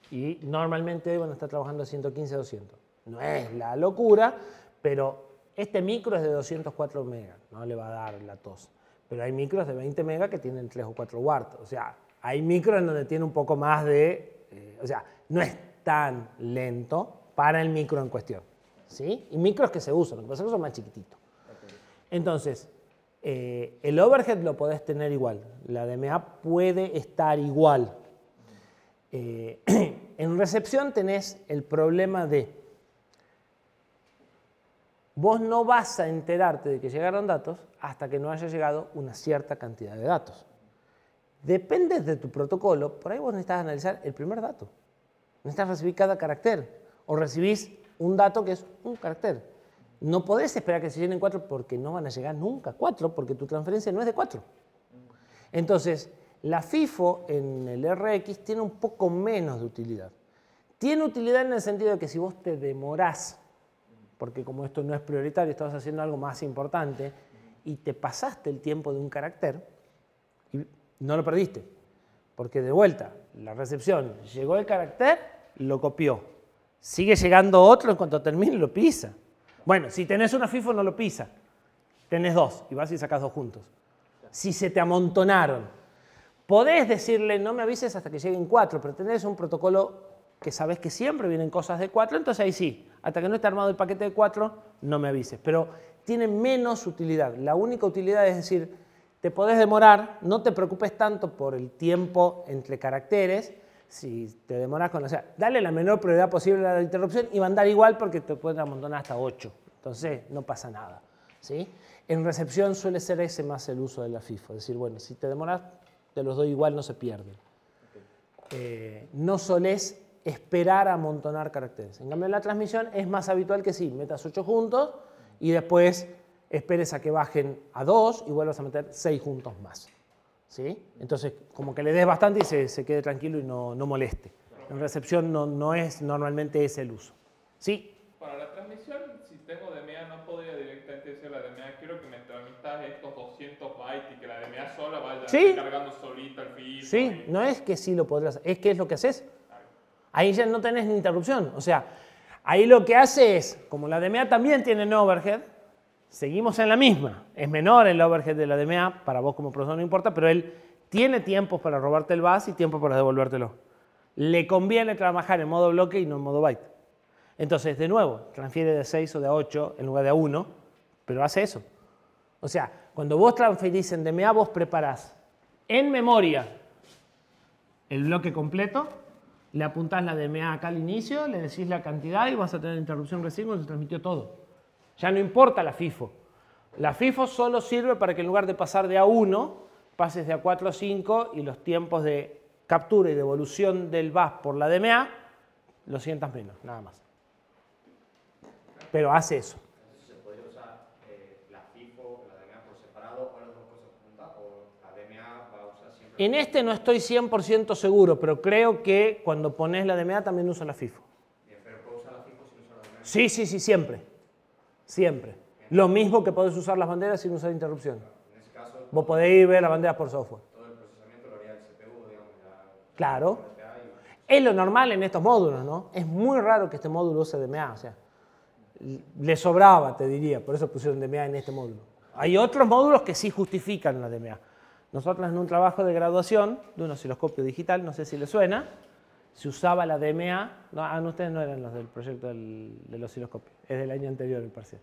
Y normalmente van a estar trabajando a 115, 200. No es la locura, pero este micro es de 204 megas, no le va a dar la tos. Pero hay micros de 20 megas que tienen 3 o 4 watts. O sea, hay micros en donde tiene un poco más de... o sea, no es tan lento para el micro en cuestión. ¿Sí? Y micros que se usan, lo que pasa es que son más chiquititos. Entonces, el overhead lo podés tener igual. La DMA puede estar igual. En recepción tenés el problema de vos no vas a enterarte de que llegaron datos hasta que no haya llegado una cierta cantidad de datos. Depende de tu protocolo, por ahí vos necesitas analizar el primer dato. Necesitas recibir cada carácter o recibís un dato que es un carácter. No podés esperar que se llenen 4 porque no van a llegar nunca 4 porque tu transferencia no es de 4. Entonces, la FIFO en el RX tiene un poco menos de utilidad. Tiene utilidad en el sentido de que si vos te demorás porque como esto no es prioritario, estabas haciendo algo más importante y te pasaste el tiempo de un carácter y no lo perdiste. Porque de vuelta, la recepción, llegó el carácter, lo copió. Sigue llegando otro, en cuanto termine lo pisa. Bueno, si tenés una FIFO no lo pisa. Tenés dos y vas y sacás dos juntos. Si se te amontonaron, podés decirle no me avises hasta que lleguen 4, pero tenés un protocolo que sabés que siempre vienen cosas de 4, entonces ahí sí, hasta que no esté armado el paquete de 4, no me avises. Pero tiene menos utilidad. La única utilidad es decir, te podés demorar, no te preocupes tanto por el tiempo entre caracteres. Si te demoras con... O sea, dale la menor prioridad posible a la interrupción y mandar igual porque te pueden amontonar hasta 8. Entonces, no pasa nada. ¿Sí? En recepción suele ser ese más el uso de la FIFO. Es decir, bueno, si te demoras, te los doy igual, no se pierden. No solés esperar a amontonar caracteres. En cambio, en la transmisión es más habitual que sí, metas 8 juntos y después esperes a que bajen a 2 y vuelvas a meter 6 juntos más. ¿Sí? Entonces, como que le des bastante y se quede tranquilo y no moleste. En recepción no es normalmente ese el uso. ¿Sí? Para la transmisión, si tengo DMA, no podría directamente decir a la DMA, quiero que me transmitas estos 200 bytes y que la DMA sola vaya ¿Sí? cargando solita el FIFO. Sí, no es que sí lo podrás, es que es lo que haces. Ahí ya no tenés ni interrupción. O sea, ahí lo que hace es, como la DMA también tiene no overhead, seguimos en la misma. Es menor el overhead de la DMA, para vos como profesor no importa, pero él tiene tiempos para robarte el bus y tiempo para devolvértelo. Le conviene trabajar en modo bloque y no en modo byte. Entonces, de nuevo, transfiere de 6 o de 8 en lugar de a 1, pero hace eso. O sea, cuando vos transferís en DMA, vos preparás en memoria el bloque completo, le apuntás la DMA acá al inicio, le decís la cantidad y vas a tener interrupción recibo y se transmitió todo. Ya no importa la FIFO. La FIFO solo sirve para que en lugar de pasar de A1, pases de A4 a 5 y los tiempos de captura y devolución del bus por la DMA lo sientas menos, nada más. Pero hace eso. ¿Se podría usar la FIFO, la DMA por separado o las dos cosas juntas? ¿O la DMA va a usar siempre? En este no estoy 100% seguro, pero creo que cuando pones la DMA también usa la FIFO. Bien, pero ¿puedo usar la FIFO sin usar la DMA? Sí, siempre. Siempre. Lo mismo que podés usar las banderas sin usar interrupción. En ese caso, Vos podés ir a ver las banderas por software. todo el procesamiento lo haría el CPU, digamos. Claro. Es lo normal en estos módulos, ¿no? Es muy raro que este módulo use DMA, o sea, le sobraba, te diría, por eso pusieron DMA en este módulo. Hay otros módulos que sí justifican la DMA. Nosotros en un trabajo de graduación de un osciloscopio digital, no sé si les suena, se usaba la DMA, no, ustedes no eran los del proyecto del osciloscopio, es del año anterior el parcial.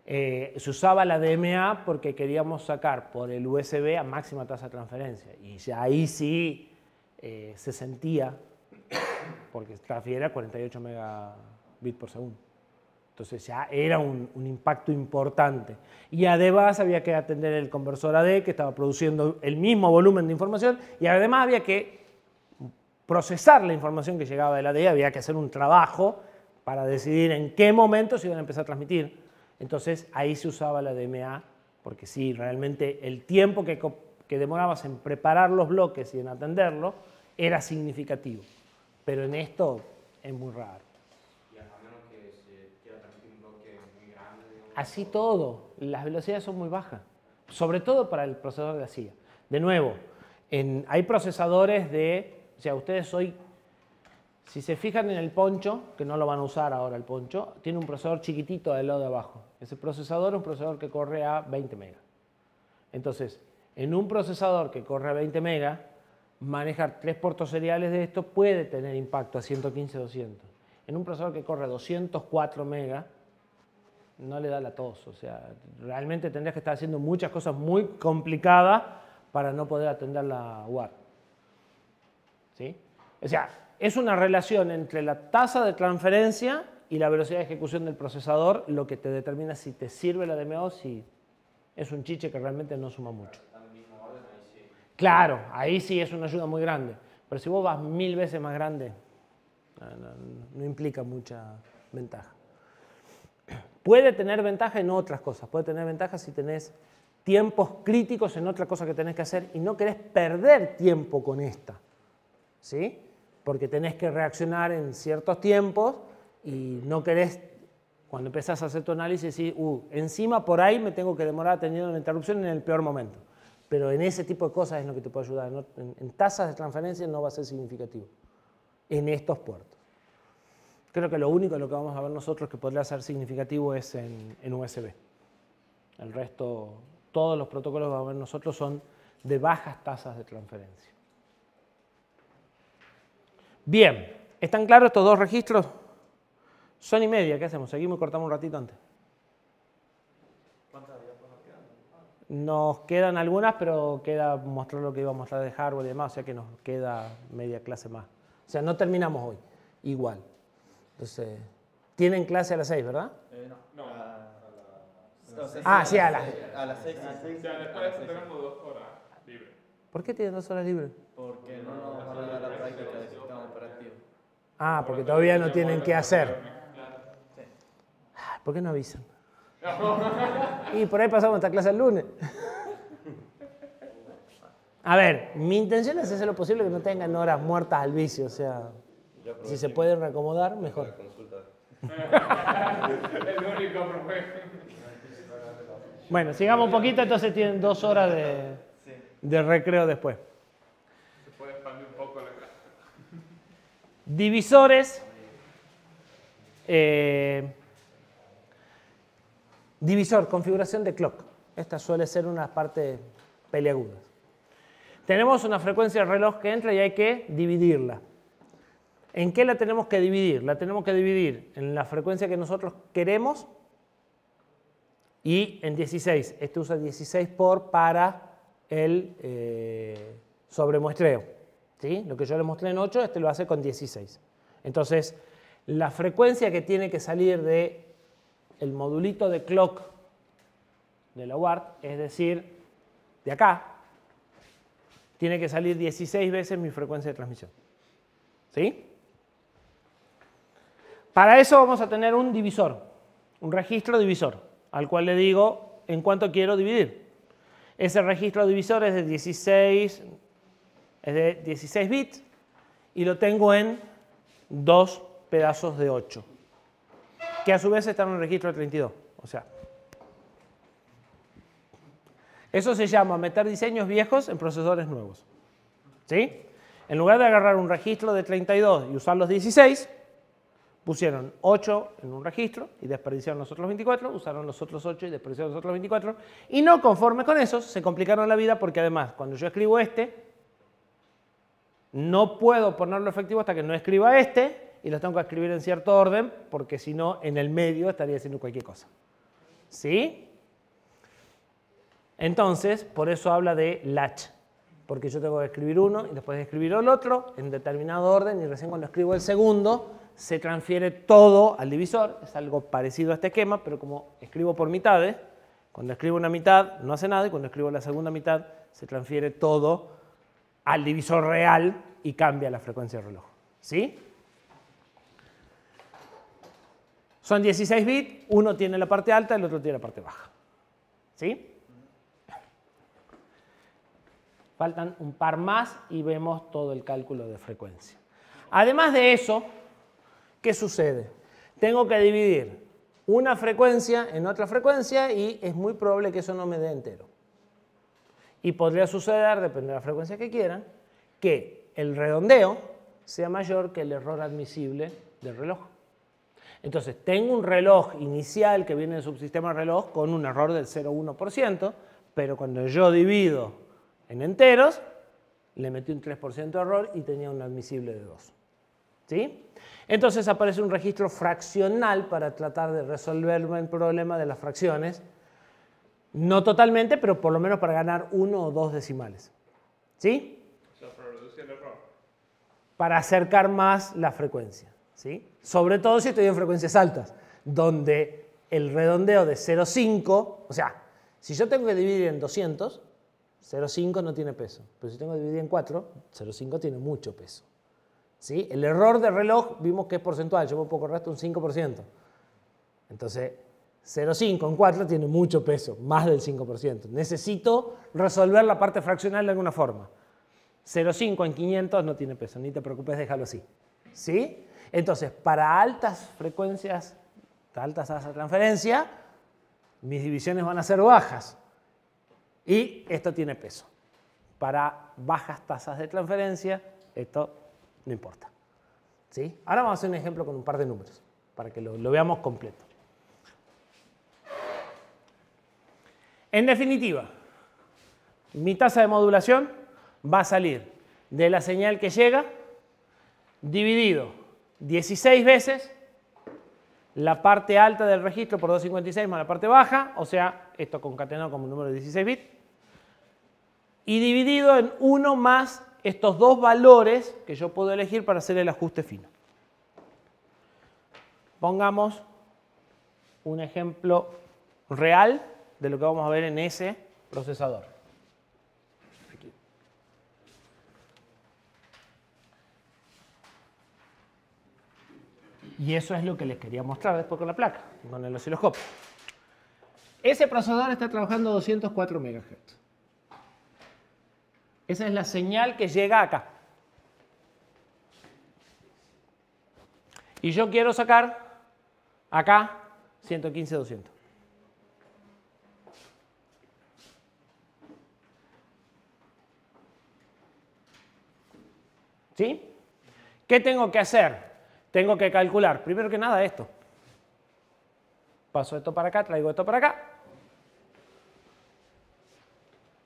Se usaba la DMA porque queríamos sacar por el USB a máxima tasa de transferencia y ya ahí sí se sentía, porque transfiera 48 megabits por segundo. Entonces ya era un impacto importante. Y además había que atender el conversor AD que estaba produciendo el mismo volumen de información y además había que procesar la información que llegaba del AD, había que hacer un trabajo para decidir en qué momento se iban a empezar a transmitir. Entonces ahí se usaba la DMA, porque sí, realmente el tiempo que demorabas en preparar los bloques y en atenderlo era significativo. Pero en esto es muy raro. Y a menos que se quiera transmitir un bloque muy grande, digamos. Así todo, las velocidades son muy bajas, sobre todo para el procesador de ASIA. De nuevo, hay procesadores o sea, ustedes hoy, si se fijan en el poncho, que no lo van a usar ahora el poncho, tiene un procesador chiquitito del lado de abajo. Ese procesador es un procesador que corre a 20 megas. Entonces, en un procesador que corre a 20 megas, manejar 3 puertos seriales de esto puede tener impacto a 115-200. En un procesador que corre a 204 megas, no le da la tos. O sea, realmente tendrías que estar haciendo muchas cosas muy complicadas para no poder atender la UART. ¿Sí? O sea, es una relación entre la tasa de transferencia y la velocidad de ejecución del procesador lo que te determina si te sirve la DMA o si es un chiche que realmente no suma mucho. Claro, ahí sí es una ayuda muy grande, pero si vos vas 1000 veces más grande, no implica mucha ventaja. Puede tener ventaja en otras cosas, puede tener ventaja si tenés tiempos críticos en otra cosa que tenés que hacer y no querés perder tiempo con esta, ¿sí? Porque tenés que reaccionar en ciertos tiempos y no querés Cuando empezás a hacer tu análisis y encima por ahí me tengo que demorar teniendo una interrupción en el peor momento. Pero en ese tipo de cosas es lo que te puede ayudar. En tasas de transferencia no va a ser significativo. En estos puertos. Creo que lo único de lo que vamos a ver nosotros que podría ser significativo es en USB. El resto, todos los protocolos que vamos a ver nosotros son de bajas tasas de transferencia. Bien, ¿están claros estos dos registros? Son y media, ¿qué hacemos? ¿Seguimos y cortamos un ratito antes? ¿Cuántas diapositivas nos quedan? Nos quedan algunas, pero queda mostrar lo que iba a mostrar de hardware y demás, o sea que nos queda media clase más. O sea, no terminamos hoy, igual. Entonces, tienen clase a las 6, ¿verdad? No. Sí, a las... A las 6. O sea, después tenemos 2 horas libres. ¿Por qué tienen 2 horas libres? Porque no nos van a dar la práctica del sistema operativo. Porque todavía no tienen qué hacer. ¿Por qué no avisan? Y por ahí pasamos esta clase el lunes. A ver, mi intención es hacer lo posible que no tengan horas muertas al vicio, o sea, si se pueden reacomodar, mejor. El único profe. Bueno, sigamos un poquito, entonces tienen 2 horas de recreo después. Se puede expandir un poco la clase. Divisores. Divisor, configuración de clock. Esta suele ser una parte peliaguda. Tenemos una frecuencia de reloj que entra y hay que dividirla. ¿En qué la tenemos que dividir? La tenemos que dividir en la frecuencia que nosotros queremos y en 16. Este usa 16 por para el sobremuestreo. ¿Sí? Lo que yo le mostré en 8, este lo hace con 16. Entonces, la frecuencia que tiene que salir de el modulito de clock de la UART, es decir, de acá, tiene que salir 16 veces mi frecuencia de transmisión. ¿Sí? Para eso vamos a tener un divisor, un registro divisor, al cual le digo en cuánto quiero dividir. Ese registro divisor es de 16 bits y lo tengo en 2 pedazos de 8. Que a su vez está en un registro de 32. O sea, eso se llama meter diseños viejos en procesores nuevos. ¿Sí? En lugar de agarrar un registro de 32 y usar los 16, pusieron 8 en un registro y desperdiciaron los otros 24, usaron los otros 8 y desperdiciaron los otros 24. Y no conforme con eso, se complicaron la vida porque además, cuando yo escribo no puedo ponerlo efectivo hasta que no escriba y los tengo que escribir en cierto orden, porque si no, en el medio estaría haciendo cualquier cosa. ¿Sí? Entonces, por eso habla de latch, porque yo tengo que escribir uno y después de escribir el otro en determinado orden, y recién cuando escribo el segundo, se transfiere todo al divisor. Es algo parecido a este esquema, pero como escribo por mitades, cuando escribo una mitad no hace nada, y cuando escribo la segunda mitad, se transfiere todo al divisor real y cambia la frecuencia del reloj. ¿Sí? Son 16 bits, uno tiene la parte alta, el otro tiene la parte baja. ¿Sí? Faltan un par más y vemos todo el cálculo de frecuencia. Además de eso, ¿qué sucede? Tengo que dividir una frecuencia en otra frecuencia y es muy probable que eso no me dé entero. Y podría suceder, depende de la frecuencia que quieran, que el redondeo sea mayor que el error admisible del reloj. Entonces, tengo un reloj inicial que viene del subsistema de reloj con un error del 0,1%, pero cuando yo divido en enteros, le metí un 3% de error y tenía un admisible de 2. ¿Sí? Entonces aparece un registro fraccional para tratar de resolver el problema de las fracciones. No totalmente, pero por lo menos para ganar 1 o 2 decimales. ¿Sí? O sea, para reducir el error. Para acercar más la frecuencia. ¿Sí? Sobre todo si estoy en frecuencias altas, donde el redondeo de 0,5, o sea, si yo tengo que dividir en 200, 0,5 no tiene peso. Pero si tengo que dividir en 4, 0,5 tiene mucho peso. ¿Sí? El error de reloj vimos que es porcentual, yo me puedo correr hasta un 5%. Entonces, 0,5 en 4 tiene mucho peso, más del 5%. Necesito resolver la parte fraccional de alguna forma. 0,5 en 500 no tiene peso, ni te preocupes, déjalo así. ¿Sí? Entonces, para altas frecuencias altas tasas de transferencia, mis divisiones van a ser bajas. Y esto tiene peso. Para bajas tasas de transferencia, esto no importa. ¿Sí? Ahora vamos a hacer un ejemplo con un par de números, para que lo veamos completo. En definitiva, mi tasa de modulación va a salir de la señal que llega dividido 16 veces la parte alta del registro por 256 más la parte baja, o sea, esto concatenado como un número de 16 bits, y dividido en 1 más estos dos valores que yo puedo elegir para hacer el ajuste fino. Pongamos un ejemplo real de lo que vamos a ver en ese procesador. Aquí. Y eso es lo que les quería mostrar después con la placa, con el osciloscopio. Ese procesador está trabajando a 204 MHz. Esa es la señal que llega acá. Y yo quiero sacar acá 115-200. ¿Sí? ¿Qué tengo que hacer? Tengo que calcular, primero que nada, esto. Paso esto para acá, traigo esto para acá.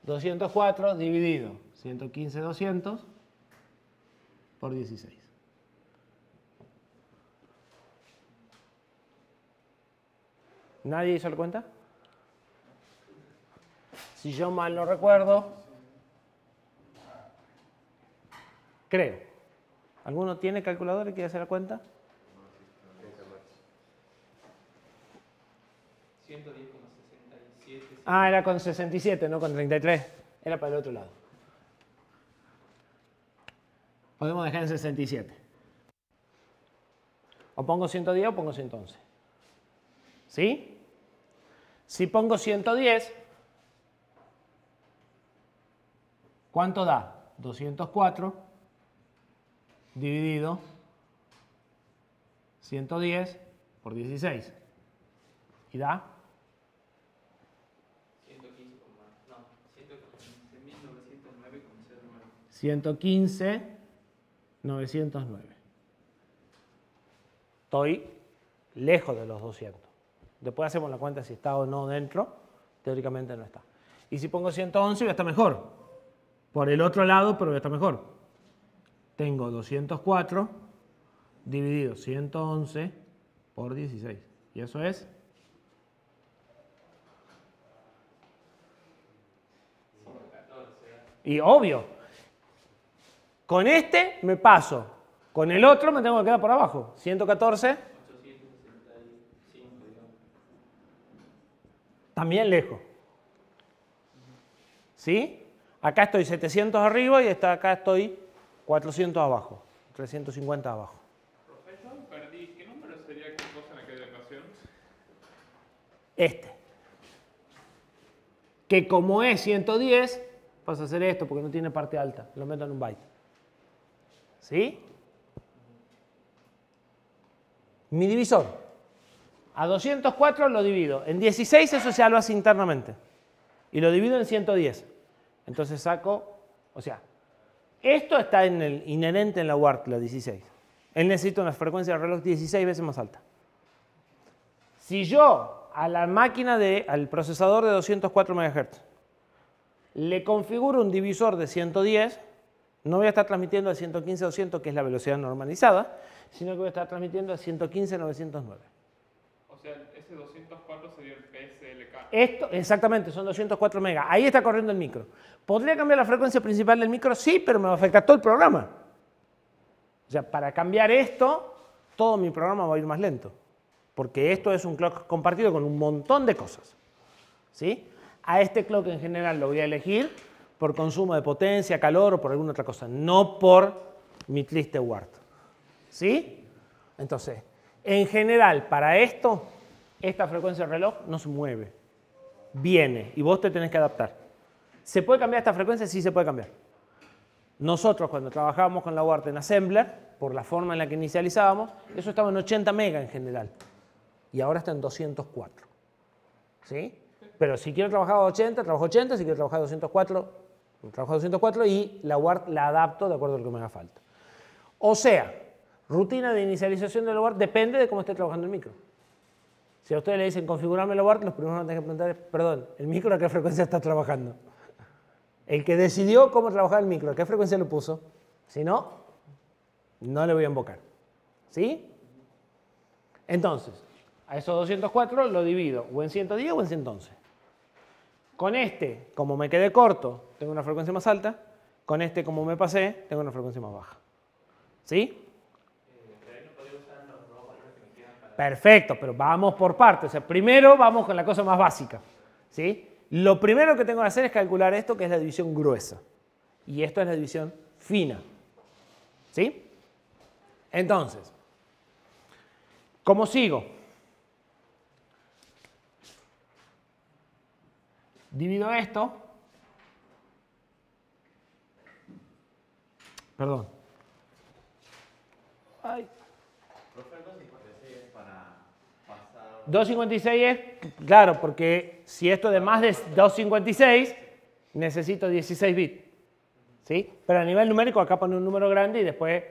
204 dividido 115-200 por 16. ¿Nadie hizo la cuenta? Si yo mal no recuerdo, creo. ¿Alguno tiene calculadora y quiere hacer la cuenta? 110,67. Ah, era con 67, no con 33. Era para el otro lado. Podemos dejar en 67. O pongo 110 o pongo 111. ¿Sí? Si pongo 110, ¿cuánto da? 204 dividido 110 por 16. ¿Y da? 115.909,09. Estoy lejos de los 200. Después hacemos la cuenta si está o no dentro. Teóricamente no está. Y si pongo 111 voy a estar mejor. Por el otro lado, pero voy a estar mejor. Tengo 204 dividido 111 por 16. Y eso es... Y obvio, con este me paso, con el otro me tengo que quedar por abajo. 114. También lejos. ¿Sí? Acá estoy 700 arriba y acá estoy 400 abajo, 350 abajo. Profesor, perdí. ¿Qué número sería qué cosa en aquella ecuación? Este. Que como es 110, pasa a hacer esto porque no tiene parte alta. Lo meto en un byte. ¿Sí? Mi divisor. A 204 lo divido. En 16 eso ya lo hace internamente. Y lo divido en 110. Entonces saco, o sea, esto está en el inherente en la UART, la 16. Él necesita una frecuencia de reloj 16 veces más alta. Si yo a la máquina al procesador de 204 MHz le configuro un divisor de 110, no voy a estar transmitiendo a 115-200, que es la velocidad normalizada, sino que voy a estar transmitiendo a 115-909. O sea, ese 204 sería el PSLK. Esto, exactamente, son 204 megas. Ahí está corriendo el micro. ¿Podría cambiar la frecuencia principal del micro? Sí, pero me va a afectar todo el programa. O sea, para cambiar esto, todo mi programa va a ir más lento. Porque esto es un clock compartido con un montón de cosas. ¿Sí? A este clock en general lo voy a elegir por consumo de potencia, calor o por alguna otra cosa, no por mi triste UART. ¿Sí? Entonces, en general, para esto, esta frecuencia de reloj no se mueve. Viene y vos te tenés que adaptar. ¿Se puede cambiar esta frecuencia? Sí, se puede cambiar. Nosotros, cuando trabajábamos con la UART en Assembler, por la forma en la que inicializábamos, eso estaba en 80 megas en general. y ahora está en 204. ¿Sí? Pero si quiero trabajar a 80, trabajo 80, si quiero trabajar a 204, trabajo a 204 y la UART la adapto de acuerdo a lo que me haga falta. O sea, rutina de inicialización de la UART depende de cómo esté trabajando el micro. Si a ustedes le dicen configurarme la UART, los primeros que van a tener que preguntar es, perdón, ¿el micro a qué frecuencia está trabajando? El que decidió cómo trabajar el micro, ¿a qué frecuencia lo puso? Si no, no le voy a invocar. ¿Sí? Entonces, a esos 204 lo divido o en 110 o en 111. Con este, como me quedé corto, tengo una frecuencia más alta. Con este, como me pasé, tengo una frecuencia más baja. ¿Sí? Perfecto, pero vamos por partes. O sea, primero vamos con la cosa más básica. ¿Sí? Lo primero que tengo que hacer es calcular esto, que es la división gruesa. Y esto es la división fina. ¿Sí? Entonces, ¿cómo sigo? Divido esto. Perdón. Ay. 256 es, claro, porque si esto de más de 256, necesito 16 bits. ¿Sí? Pero a nivel numérico acá pone un número grande y después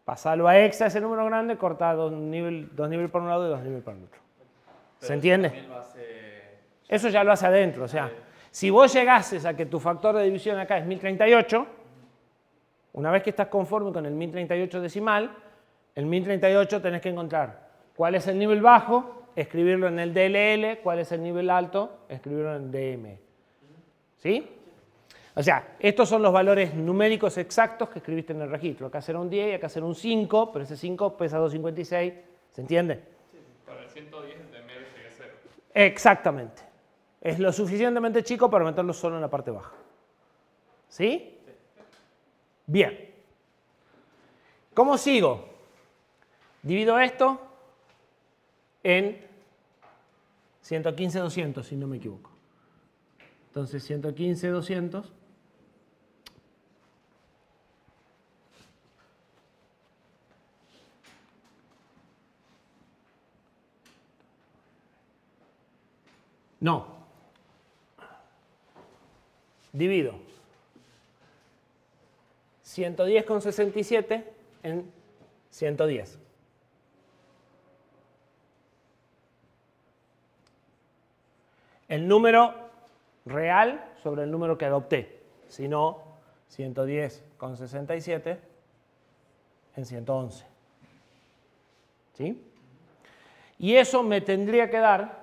pasarlo a hexa ese número grande, cortar dos niveles por un lado y 2 niveles por el otro. ¿Se entiende? Eso ya lo hace adentro. O sea, si vos llegases a que tu factor de división acá es 1038, una vez que estás conforme con el 1038 decimal, el 1038 tenés que encontrar cuál es el nivel bajo, escribirlo en el DLL, cuál es el nivel alto, escribirlo en DM. ¿Sí? O sea, estos son los valores numéricos exactos que escribiste en el registro. Acá será un 10 y acá será un 5, pero ese 5 pesa 256. ¿Se entiende? Sí, para el 110 el DML llega a 0. Exactamente. Es lo suficientemente chico para meterlo solo en la parte baja. ¿Sí? Bien. ¿Cómo sigo? Divido esto en 115-200, si no me equivoco. Entonces, 115-200. No. Divido 110,67 en 110. El número real sobre el número que adopté, si no 110,67 en 111. ¿Sí? Y eso me tendría que dar,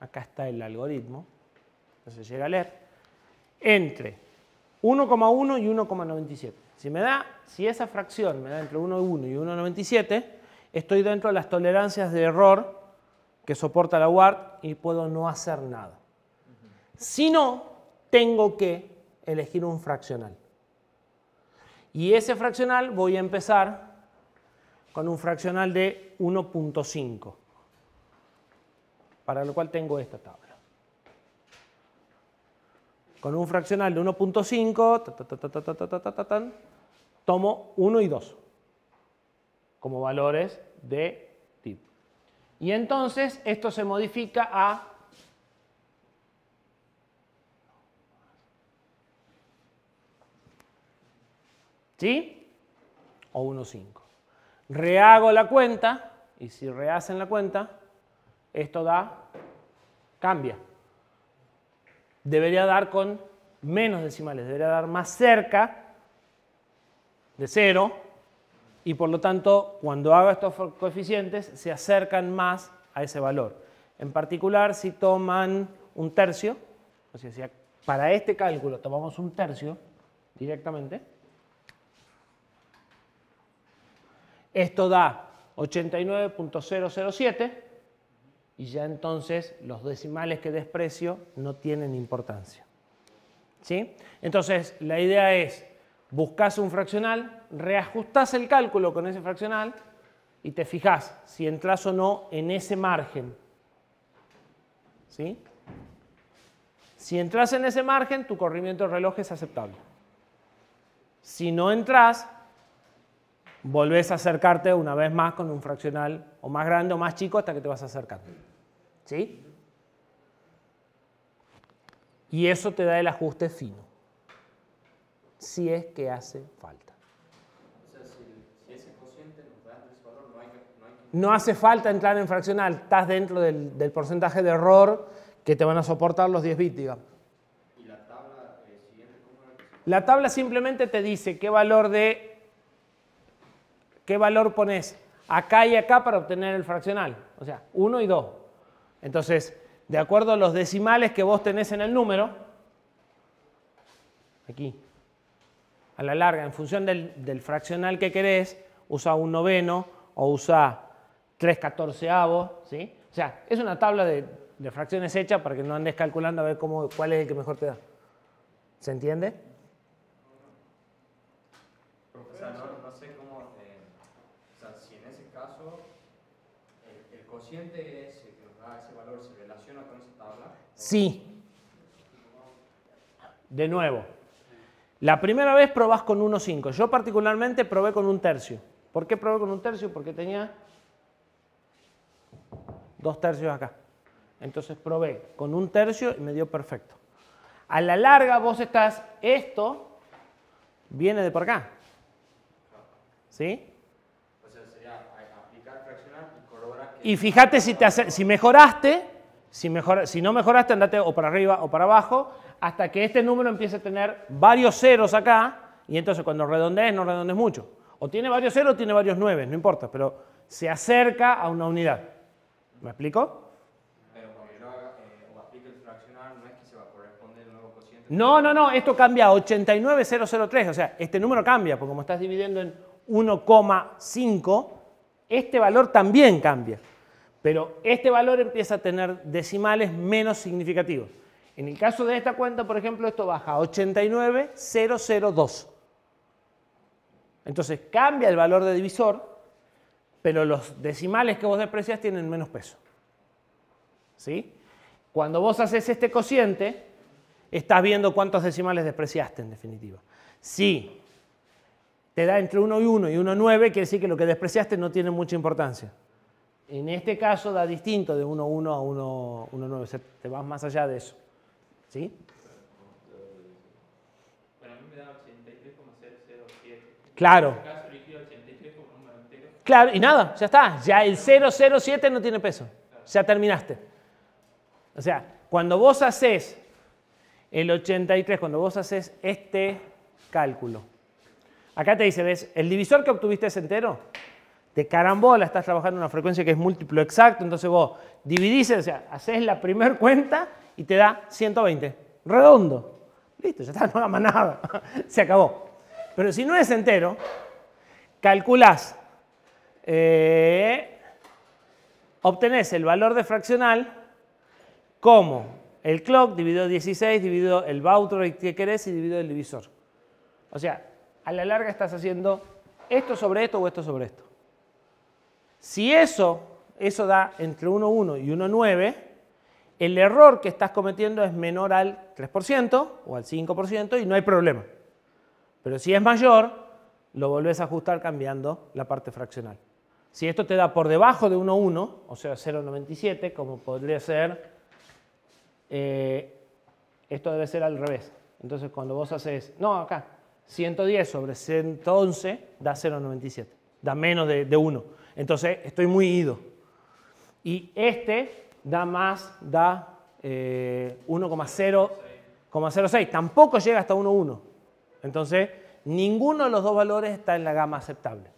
acá está el algoritmo, entonces llega a leer, entre 1,1 y 1,97. Si esa fracción me da entre 1,1 y 1,97, estoy dentro de las tolerancias de error que soporta la UART y puedo no hacer nada. Si no, tengo que elegir un fraccional. Y ese fraccional voy a empezar con un fraccional de 1.5, para lo cual tengo esta tabla. Con un fraccional de 1.5, tomo 1 y 2 como valores de tipo. Y entonces esto se modifica a ¿sí? O 1.5. Rehago la cuenta y si rehacen la cuenta, esto cambia. Debería dar con menos decimales, debería dar más cerca de 0 y por lo tanto cuando haga estos coeficientes se acercan más a ese valor. En particular si toman un tercio, o sea, si para este cálculo tomamos un tercio directamente, esto da 89.007 y ya entonces los decimales que desprecio no tienen importancia. ¿Sí? Entonces la idea es, buscas un fraccional, reajustás el cálculo con ese fraccional y te fijás si entras o no en ese margen. ¿Sí? Si entras en ese margen, tu corrimiento de reloj es aceptable. Si no entras, volvés a acercarte una vez más con un fraccional o más grande o más chico hasta que te vas acercando. ¿Sí? Y eso te da el ajuste fino, si es que hace falta. O sea, si ese cociente nos da ese valor, no hay que... No hace falta entrar en fraccional, estás dentro del porcentaje de error que te van a soportar los 10 bits, digamos. ¿Y la tabla siguiente cómo era que se... La tabla simplemente te dice qué valor pones acá y acá para obtener el fraccional. O sea, 1 y 2. Entonces, de acuerdo a los decimales que vos tenés en el número, aquí, a la larga, en función del fraccional que querés, usa 1/9 o usa 3/14, ¿sí? O sea, es una tabla de fracciones hecha para que no andes calculando a ver cuál es el que mejor te da. ¿Se entiende? O sea, no sé cómo... o sea, si en ese caso el cociente ese que nos da ese valor se relaciona con esa tabla... Sí. De nuevo. La primera vez probás con 1/5. Yo particularmente probé con 1/3. ¿Por qué probé con 1/3? Porque tenía 2/3 acá. Entonces probé con 1/3 y me dio perfecto. A la larga vos esto viene de por acá. ¿Sí? O sea, sería aplicar fraccional y corroborar que... Y fíjate si mejoraste, si no mejoraste, andate o para arriba o para abajo, hasta que este número empiece a tener varios ceros acá, y entonces cuando redondees, no redondees mucho. O tiene varios ceros o tiene varios 9, no importa, pero se acerca a una unidad. ¿Me explico? Pero cuando yo haga o aplique el fraccional, no es que se va a corresponder el nuevo cociente. No, esto cambia a 89,003, o sea, este número cambia, porque como estás dividiendo en 1,5, este valor también cambia. Pero este valor empieza a tener decimales menos significativos. En el caso de esta cuenta, por ejemplo, esto baja a 89,002. Entonces cambia el valor de divisor, pero los decimales que vos desprecias tienen menos peso. ¿Sí? Cuando vos haces este cociente, estás viendo cuántos decimales despreciaste en definitiva. Si te da entre 1 y 1 y 1,9, quiere decir que lo que despreciaste no tiene mucha importancia. En este caso da distinto de 1,1 a 1,9, o sea, te vas más allá de eso. ¿Sí? Para mí me da 83,007. Claro. En este caso elegí 83 como número entero. Claro, y nada, ya está. Ya el 007 no tiene peso. Ya terminaste. O sea, cuando vos haces el 83, cuando vos haces este cálculo, acá te dice, ¿ves? El divisor que obtuviste es entero. De carambola estás trabajando en una frecuencia que es múltiplo exacto, entonces vos dividís, o sea, haces la primera cuenta y te da 120. Redondo. Listo, ya está, no hagas más nada. Se acabó. Pero si no es entero, calculás, obtenés el valor de fraccional como el clock dividido 16, dividido el baud rate que querés y dividido el divisor. O sea, a la larga estás haciendo esto sobre esto o esto sobre esto. Si eso da entre 1,1 y 1,9, el error que estás cometiendo es menor al 3% o al 5% y no hay problema. Pero si es mayor, lo volvés a ajustar cambiando la parte fraccional. Si esto te da por debajo de 1,1, o sea 0,97, como podría ser, esto debe ser al revés. Entonces cuando vos haces, no, acá, 110 sobre 111 da 0,97, da menos de 1. Entonces estoy muy ido. Y este da 1,06, tampoco llega hasta 1,1. Entonces ninguno de los dos valores está en la gama aceptable.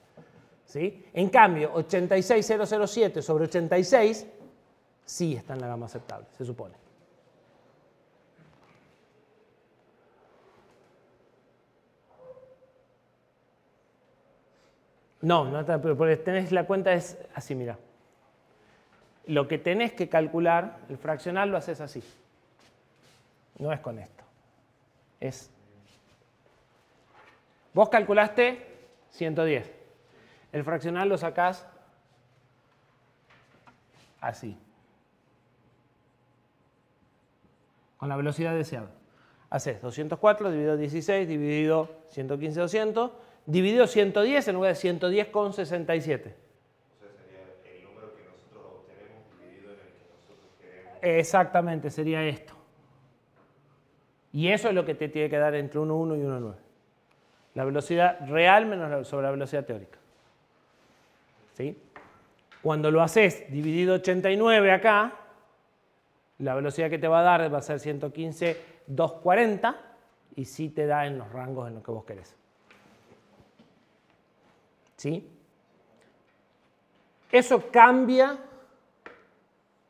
¿Sí? En cambio, 86,007 sobre 86 sí está en la gama aceptable, se supone. No, porque tenés la cuenta es así, mira. Lo que tenés que calcular, el fraccional lo haces así. No es con esto. Vos calculaste 110. El fraccional lo sacás así. Con la velocidad deseada. Haces 204 dividido 16 dividido 115, 200. dividido 110 en lugar de 110,67. O sea, sería el número que nosotros obtenemos dividido en el que nosotros queremos. Exactamente, sería esto. Y eso es lo que te tiene que dar entre 1,1 y 1,9. La velocidad real menos sobre la velocidad teórica. ¿Sí? Cuando lo haces dividido 89 acá, la velocidad que te va a dar va a ser 115,240 y sí te da en los rangos en los que vos querés. ¿Sí? Eso cambia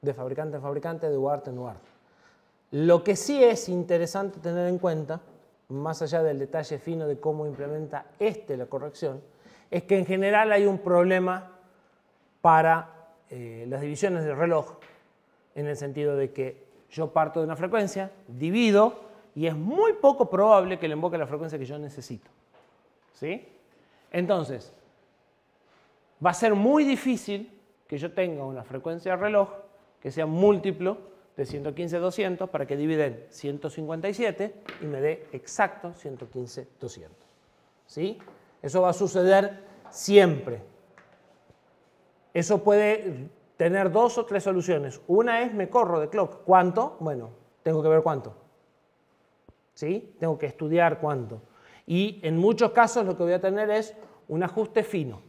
de fabricante en fabricante, de UART en UART. Lo que sí es interesante tener en cuenta, más allá del detalle fino de cómo implementa la corrección, es que en general hay un problema para las divisiones del reloj, en el sentido de que yo parto de una frecuencia, divido, y es muy poco probable que le invoque la frecuencia que yo necesito. ¿Sí? Entonces, va a ser muy difícil que yo tenga una frecuencia de reloj que sea múltiplo de 115,200 para que divida en 157 y me dé exacto 115,200. ¿Sí? Eso va a suceder siempre. Eso puede tener dos o tres soluciones. Una es me corro de clock. ¿Cuánto? Bueno, tengo que ver cuánto. ¿Sí? Tengo que estudiar cuánto. Y en muchos casos lo que voy a tener es un ajuste fino.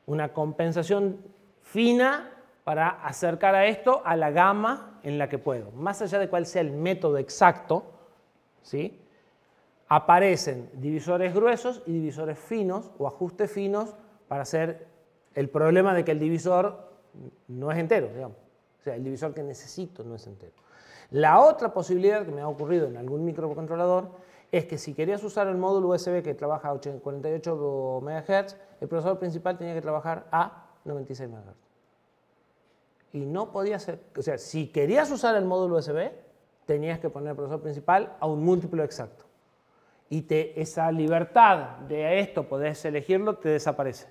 Una compensación fina para acercar a esto a la gama en la que puedo. Más allá de cuál sea el método exacto, ¿sí? Aparecen divisores gruesos y divisores finos o ajustes finos para hacer el problema de que el divisor no es entero, digamos. O sea, el divisor que necesito no es entero. La otra posibilidad que me ha ocurrido en algún microcontrolador es que si querías usar el módulo USB que trabaja a 48 MHz, el procesador principal tenía que trabajar a 96 MHz. Y no podía ser, o sea, si querías usar el módulo USB, tenías que poner el procesador principal a un múltiplo exacto. Y esa libertad de esto, podés elegirlo, te desaparece.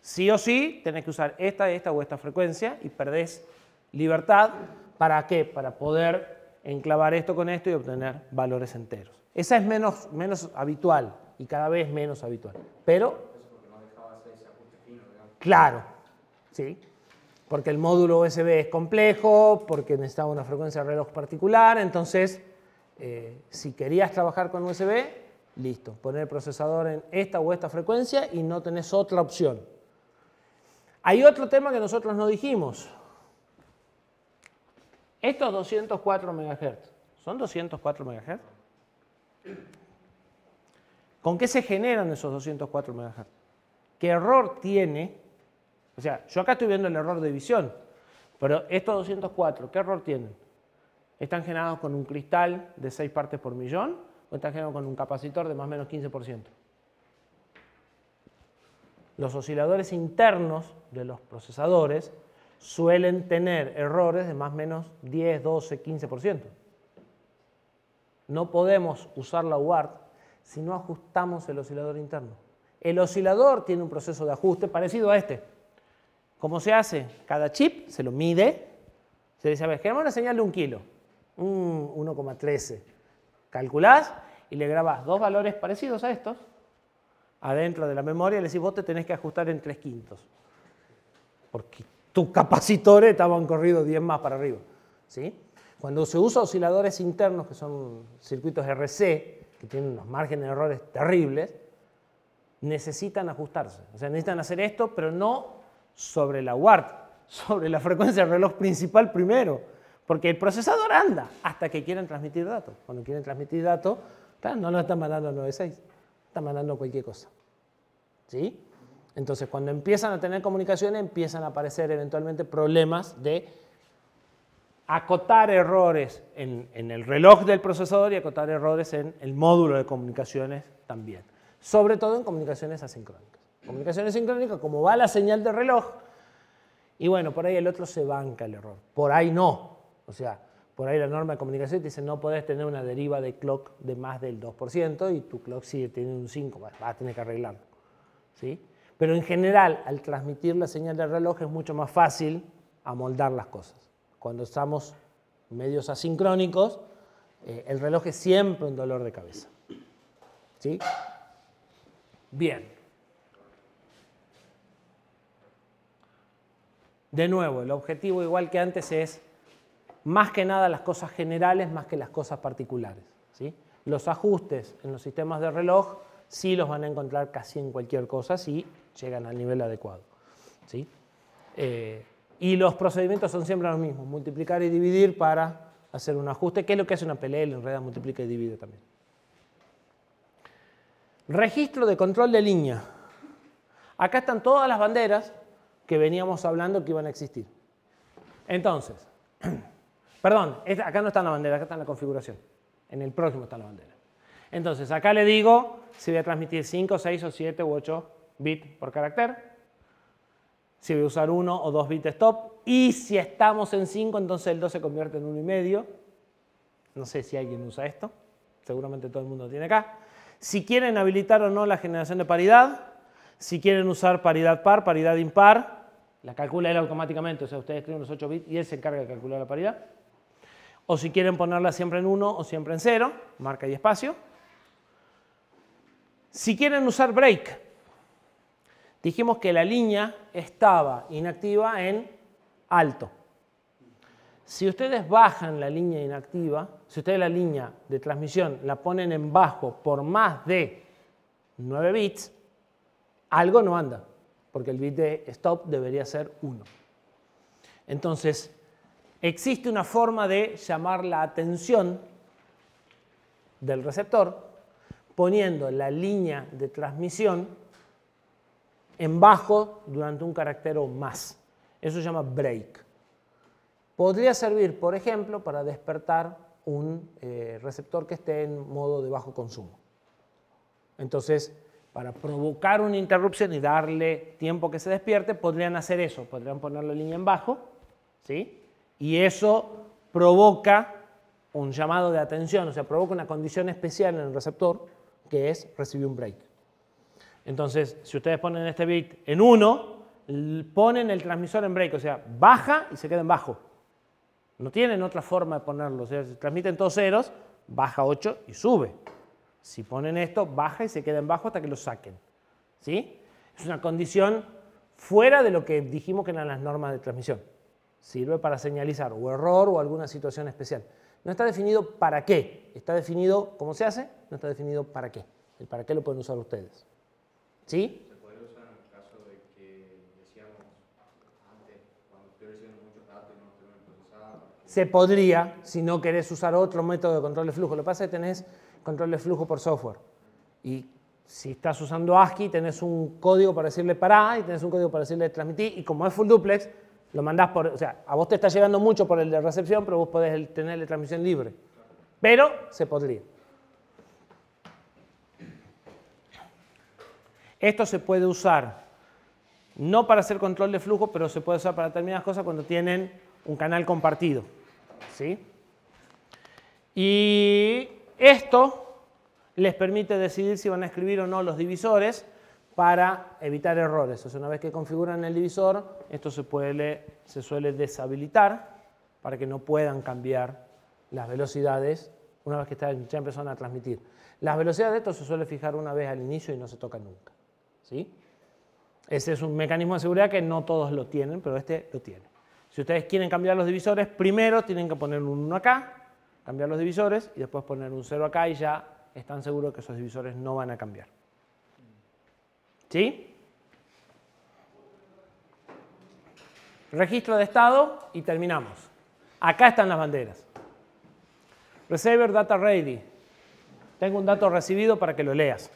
Sí o sí, tenés que usar esta o esta frecuencia y perdés libertad. ¿Para qué? Para poder enclavar esto con esto y obtener valores enteros. Esa es menos habitual y cada vez menos habitual. Pero, Eso porque no dejaba hacer ese ajuste fino, digamos. claro, ¿sí? Porque el módulo USB es complejo, porque necesitaba una frecuencia de reloj particular, entonces, si querías trabajar con USB, listo, poner el procesador en esta o esta frecuencia y no tenés otra opción. Hay otro tema que nosotros no dijimos. Estos 204 MHz, ¿son 204 MHz? ¿Con qué se generan esos 204 MHz? ¿Qué error tiene? O sea, yo acá estoy viendo el error de división, pero estos 204, ¿qué error tienen? ¿Están generados con un cristal de 6 partes por millón o están generados con un capacitor de más o menos 15%? Los osciladores internos de los procesadores suelen tener errores de más o menos 10, 12, 15%. No podemos usar la UART si no ajustamos el oscilador interno. El oscilador tiene un proceso de ajuste parecido a este. ¿Cómo se hace? Cada chip se lo mide, se dice, a ver, queremos una señal de 1 kilo, 1,13. Calculás y le grabás dos valores parecidos a estos adentro de la memoria y le decís, vos te tenés que ajustar en 3/5. Porque tus capacitores estaban corridos 10 más para arriba. ¿Sí? Cuando se usa osciladores internos, que son circuitos RC, que tienen unos márgenes de errores terribles, necesitan ajustarse. O sea, necesitan hacer esto, pero no sobre la UART, sobre la frecuencia del reloj principal primero. Porque el procesador anda hasta que quieren transmitir datos. Cuando quieren transmitir datos, claro, no lo están mandando a 96, están mandando cualquier cosa. ¿Sí? Entonces, cuando empiezan a tener comunicaciones, empiezan a aparecer eventualmente problemas de acotar errores en el reloj del procesador y acotar errores en el módulo de comunicaciones también. Sobre todo en comunicaciones asincrónicas. Comunicaciones sincrónicas, como va la señal de reloj, y bueno, por ahí el otro se banca el error. Por ahí no. O sea, por ahí la norma de comunicación te dice no podés tener una deriva de clock de más del 2% y tu clock sigue teniendo un 5%, vas a tener que arreglarlo. ¿Sí? Pero en general, al transmitir la señal del reloj es mucho más fácil amoldar las cosas. Cuando estamos medios asincrónicos, el reloj es siempre un dolor de cabeza. ¿Sí? Bien. De nuevo, el objetivo, igual que antes, es más que nada las cosas generales más que las cosas particulares, ¿sí? Los ajustes en los sistemas de reloj sí los van a encontrar casi en cualquier cosa si llegan al nivel adecuado, ¿sí? Y los procedimientos son siempre los mismos, multiplicar y dividir para hacer un ajuste, que es lo que hace una PLL, en realidad multiplica y divide también. Registro de control de línea. Acá están todas las banderas que veníamos hablando que iban a existir. Entonces, perdón, acá no está la bandera, acá está la configuración. En el próximo está la bandera. Entonces, acá le digo si voy a transmitir 5, 6 o 7 u 8 bits por carácter. Si voy a usar 1 o 2 bits stop. Y si estamos en 5, entonces el 2 se convierte en 1,5. No sé si alguien usa esto. Seguramente todo el mundo tiene acá. Si quieren habilitar o no la generación de paridad. Si quieren usar paridad par, paridad impar, la calcula él automáticamente. O sea, ustedes escriben los 8 bits y él se encarga de calcular la paridad. O si quieren ponerla siempre en 1 o siempre en 0, marca y espacio. Si quieren usar break, dijimos que la línea estaba inactiva en alto. Si ustedes bajan la línea inactiva, si ustedes la línea de transmisión la ponen en bajo por más de 9 bits, algo no anda, porque el bit de stop debería ser 1. Entonces, existe una forma de llamar la atención del receptor poniendo la línea de transmisión en bajo durante un carácter o más. Eso se llama break. Podría servir, por ejemplo, para despertar un receptor que esté en modo de bajo consumo. Entonces, para provocar una interrupción y darle tiempo que se despierte, podrían hacer eso. Podrían poner la línea en bajo, ¿sí? Y eso provoca un llamado de atención, o sea, provoca una condición especial en el receptor, que es recibir un break. Entonces, si ustedes ponen este bit en 1, ponen el transmisor en break, o sea, baja y se queda en bajo. No tienen otra forma de ponerlo, o sea, si transmiten todos ceros, baja 8 y sube. Si ponen esto, baja y se queda en bajo hasta que lo saquen, ¿sí? Es una condición fuera de lo que dijimos que eran las normas de transmisión. Sirve para señalizar o error o alguna situación especial. No está definido para qué. Está definido cómo se hace, no está definido para qué. El para qué lo pueden usar ustedes. ¿Sí? ¿Se podría usar en el caso de que decíamos antes, cuando estoy recibiendo muchos datos y no estoy bien procesado? Se podría, si no querés usar otro método de control de flujo. Lo que pasa es que tenés control de flujo por software. Y si estás usando ASCII, tenés un código para decirle pará y tenés un código para decirle transmitir. Y como es full duplex, lo mandás por... O sea, a vos te está llegando mucho por el de recepción, pero vos podés tener la transmisión libre. Pero se podría. Esto se puede usar no para hacer control de flujo, pero se puede usar para determinadas cosas cuando tienen un canal compartido, ¿sí? Y esto les permite decidir si van a escribir o no los divisores para evitar errores. O sea, una vez que configuran el divisor, esto se suele deshabilitar para que no puedan cambiar las velocidades una vez que ya empezaron a transmitir. Las velocidades de esto se suele fijar una vez al inicio y no se toca nunca, ¿sí? Ese es un mecanismo de seguridad que no todos lo tienen, pero este lo tiene. Si ustedes quieren cambiar los divisores, primero tienen que poner un 1 acá, cambiar los divisores y después poner un 0 acá y ya están seguros que esos divisores no van a cambiar. ¿Sí? Registro de estado y terminamos. Acá están las banderas. Receiver Data Ready. Tengo un dato recibido para que lo leas.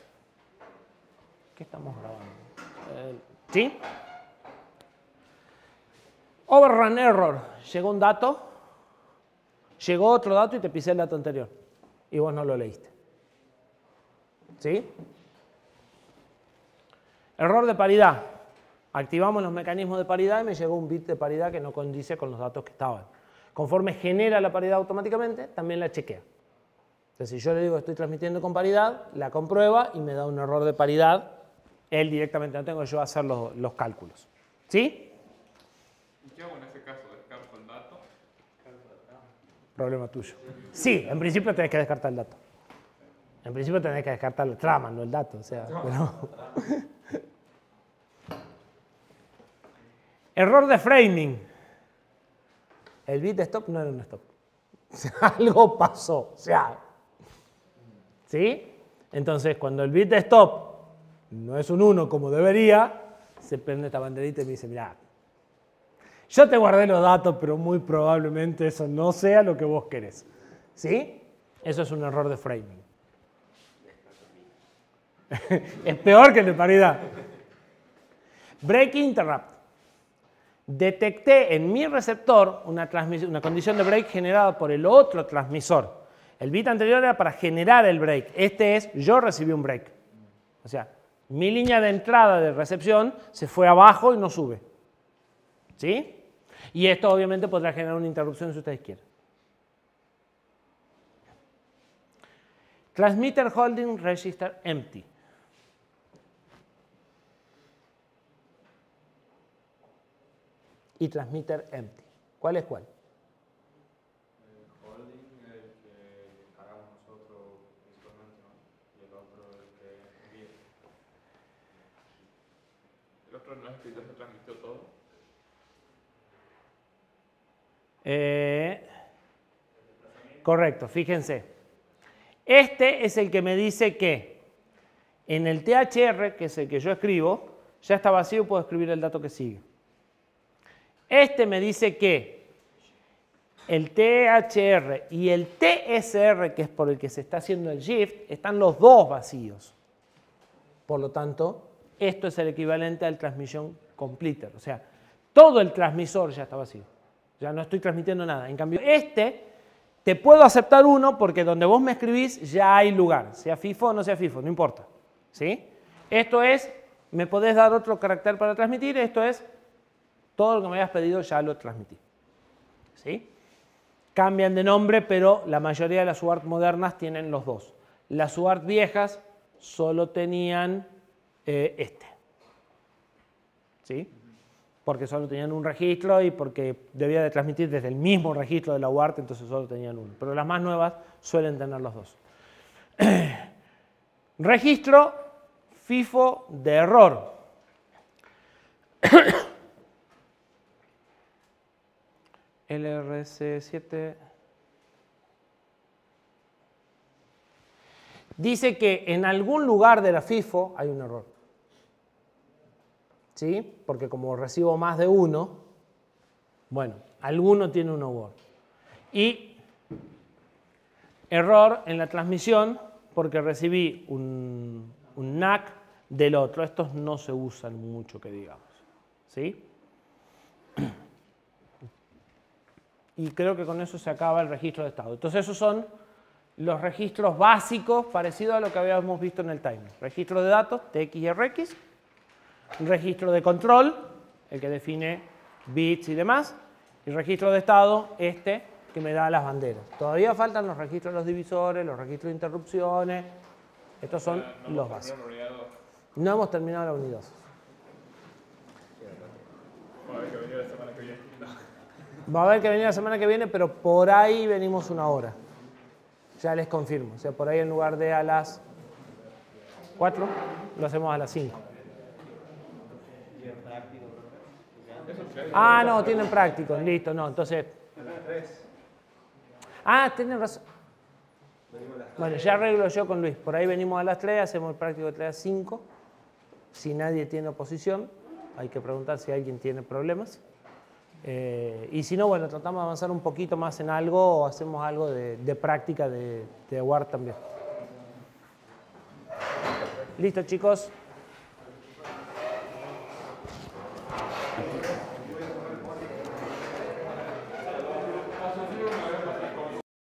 ¿Qué estamos grabando? ¿Sí? Overrun error. Llegó un dato, llegó otro dato y te pisé el dato anterior. Y vos no lo leíste. ¿Sí? Error de paridad. Activamos los mecanismos de paridad y me llegó un bit de paridad que no condice con los datos que estaban. Conforme genera la paridad automáticamente, también la chequea. Entonces, si yo le digo que estoy transmitiendo con paridad, la comprueba y me da un error de paridad. Él directamente, no tengo yo hacer los cálculos. ¿Sí? ¿Y qué hago en ese caso? ¿Descarto el dato? Problema tuyo. Sí, en principio tenés que descartar el dato. En principio tenés que descartar la trama, no el dato. O sea, pero... Error de framing. El bit stop no era un stop. O sea, algo pasó. O sea, ¿sí? Entonces, cuando el bit stop no es un 1 como debería, se prende esta banderita y me dice, mirá, yo te guardé los datos, pero muy probablemente eso no sea lo que vos querés. ¿Sí? Eso es un error de framing. Es peor que el de paridad. Break interrupt. Detecté en mi receptor una condición de break generada por el otro transmisor. El bit anterior era para generar el break. Este es, yo recibí un break. O sea, mi línea de entrada de recepción se fue abajo y no sube. ¿Sí? Y esto obviamente podrá generar una interrupción si ustedes quieren. Transmitter holding register empty. Y transmitter empty. ¿Cuál es cuál? El holding es el que cargamos nosotros principalmente, ¿no? Y el otro es el que envía. El otro no es que ya se transmitió todo. Correcto, fíjense. Este es el que me dice que en el THR, que es el que yo escribo, ya está vacío, puedo escribir el dato que sigue. Este me dice que el THR y el TSR, que es por el que se está haciendo el shift, están los dos vacíos. Por lo tanto, esto es el equivalente al transmission completer. O sea, todo el transmisor ya está vacío. Ya no estoy transmitiendo nada. En cambio, este te puedo aceptar uno porque donde vos me escribís ya hay lugar. Sea FIFO o no sea FIFO, no importa. ¿Sí? Esto es, me podés dar otro carácter para transmitir. Esto es, todo lo que me habías pedido ya lo transmití. ¿Sí? Cambian de nombre, pero la mayoría de las UART modernas tienen los dos. Las UART viejas solo tenían este. ¿Sí? Porque solo tenían un registro y porque debía de transmitir desde el mismo registro de la UART, entonces solo tenían uno. Pero las más nuevas suelen tener los dos. Registro FIFO de error. LRC7 dice que en algún lugar de la FIFO hay un error. ¿Sí? Porque como recibo más de uno, bueno, alguno tiene un OWART. Y error en la transmisión porque recibí un NAC del otro. Estos no se usan mucho, que digamos. ¿Sí? Y creo que con eso se acaba el registro de estado. Entonces esos son los registros básicos parecidos a lo que habíamos visto en el timer. Registro de datos, TX y RX. Registro de control, el que define bits y demás. Y registro de estado, este, que me da las banderas. Todavía faltan los registros de los divisores, los registros de interrupciones. Estos son los básicos. No hemos terminado la unidad 2. Va a haber que venir la semana que viene. Va a haber que venir la semana que viene, pero por ahí venimos una hora. Ya les confirmo. O sea, por ahí en lugar de a las 4, lo hacemos a las 5. Ah, no, tienen práctico. Listo, no. Entonces... Ah, tienen razón. Bueno, ya arreglo yo con Luis. Por ahí venimos a las 3, hacemos el práctico de 3 a 5. Si nadie tiene oposición, hay que preguntar si alguien tiene problemas. Y si no, bueno, tratamos de avanzar un poquito más en algo o hacemos algo de práctica de UART también. ¿Listo, chicos?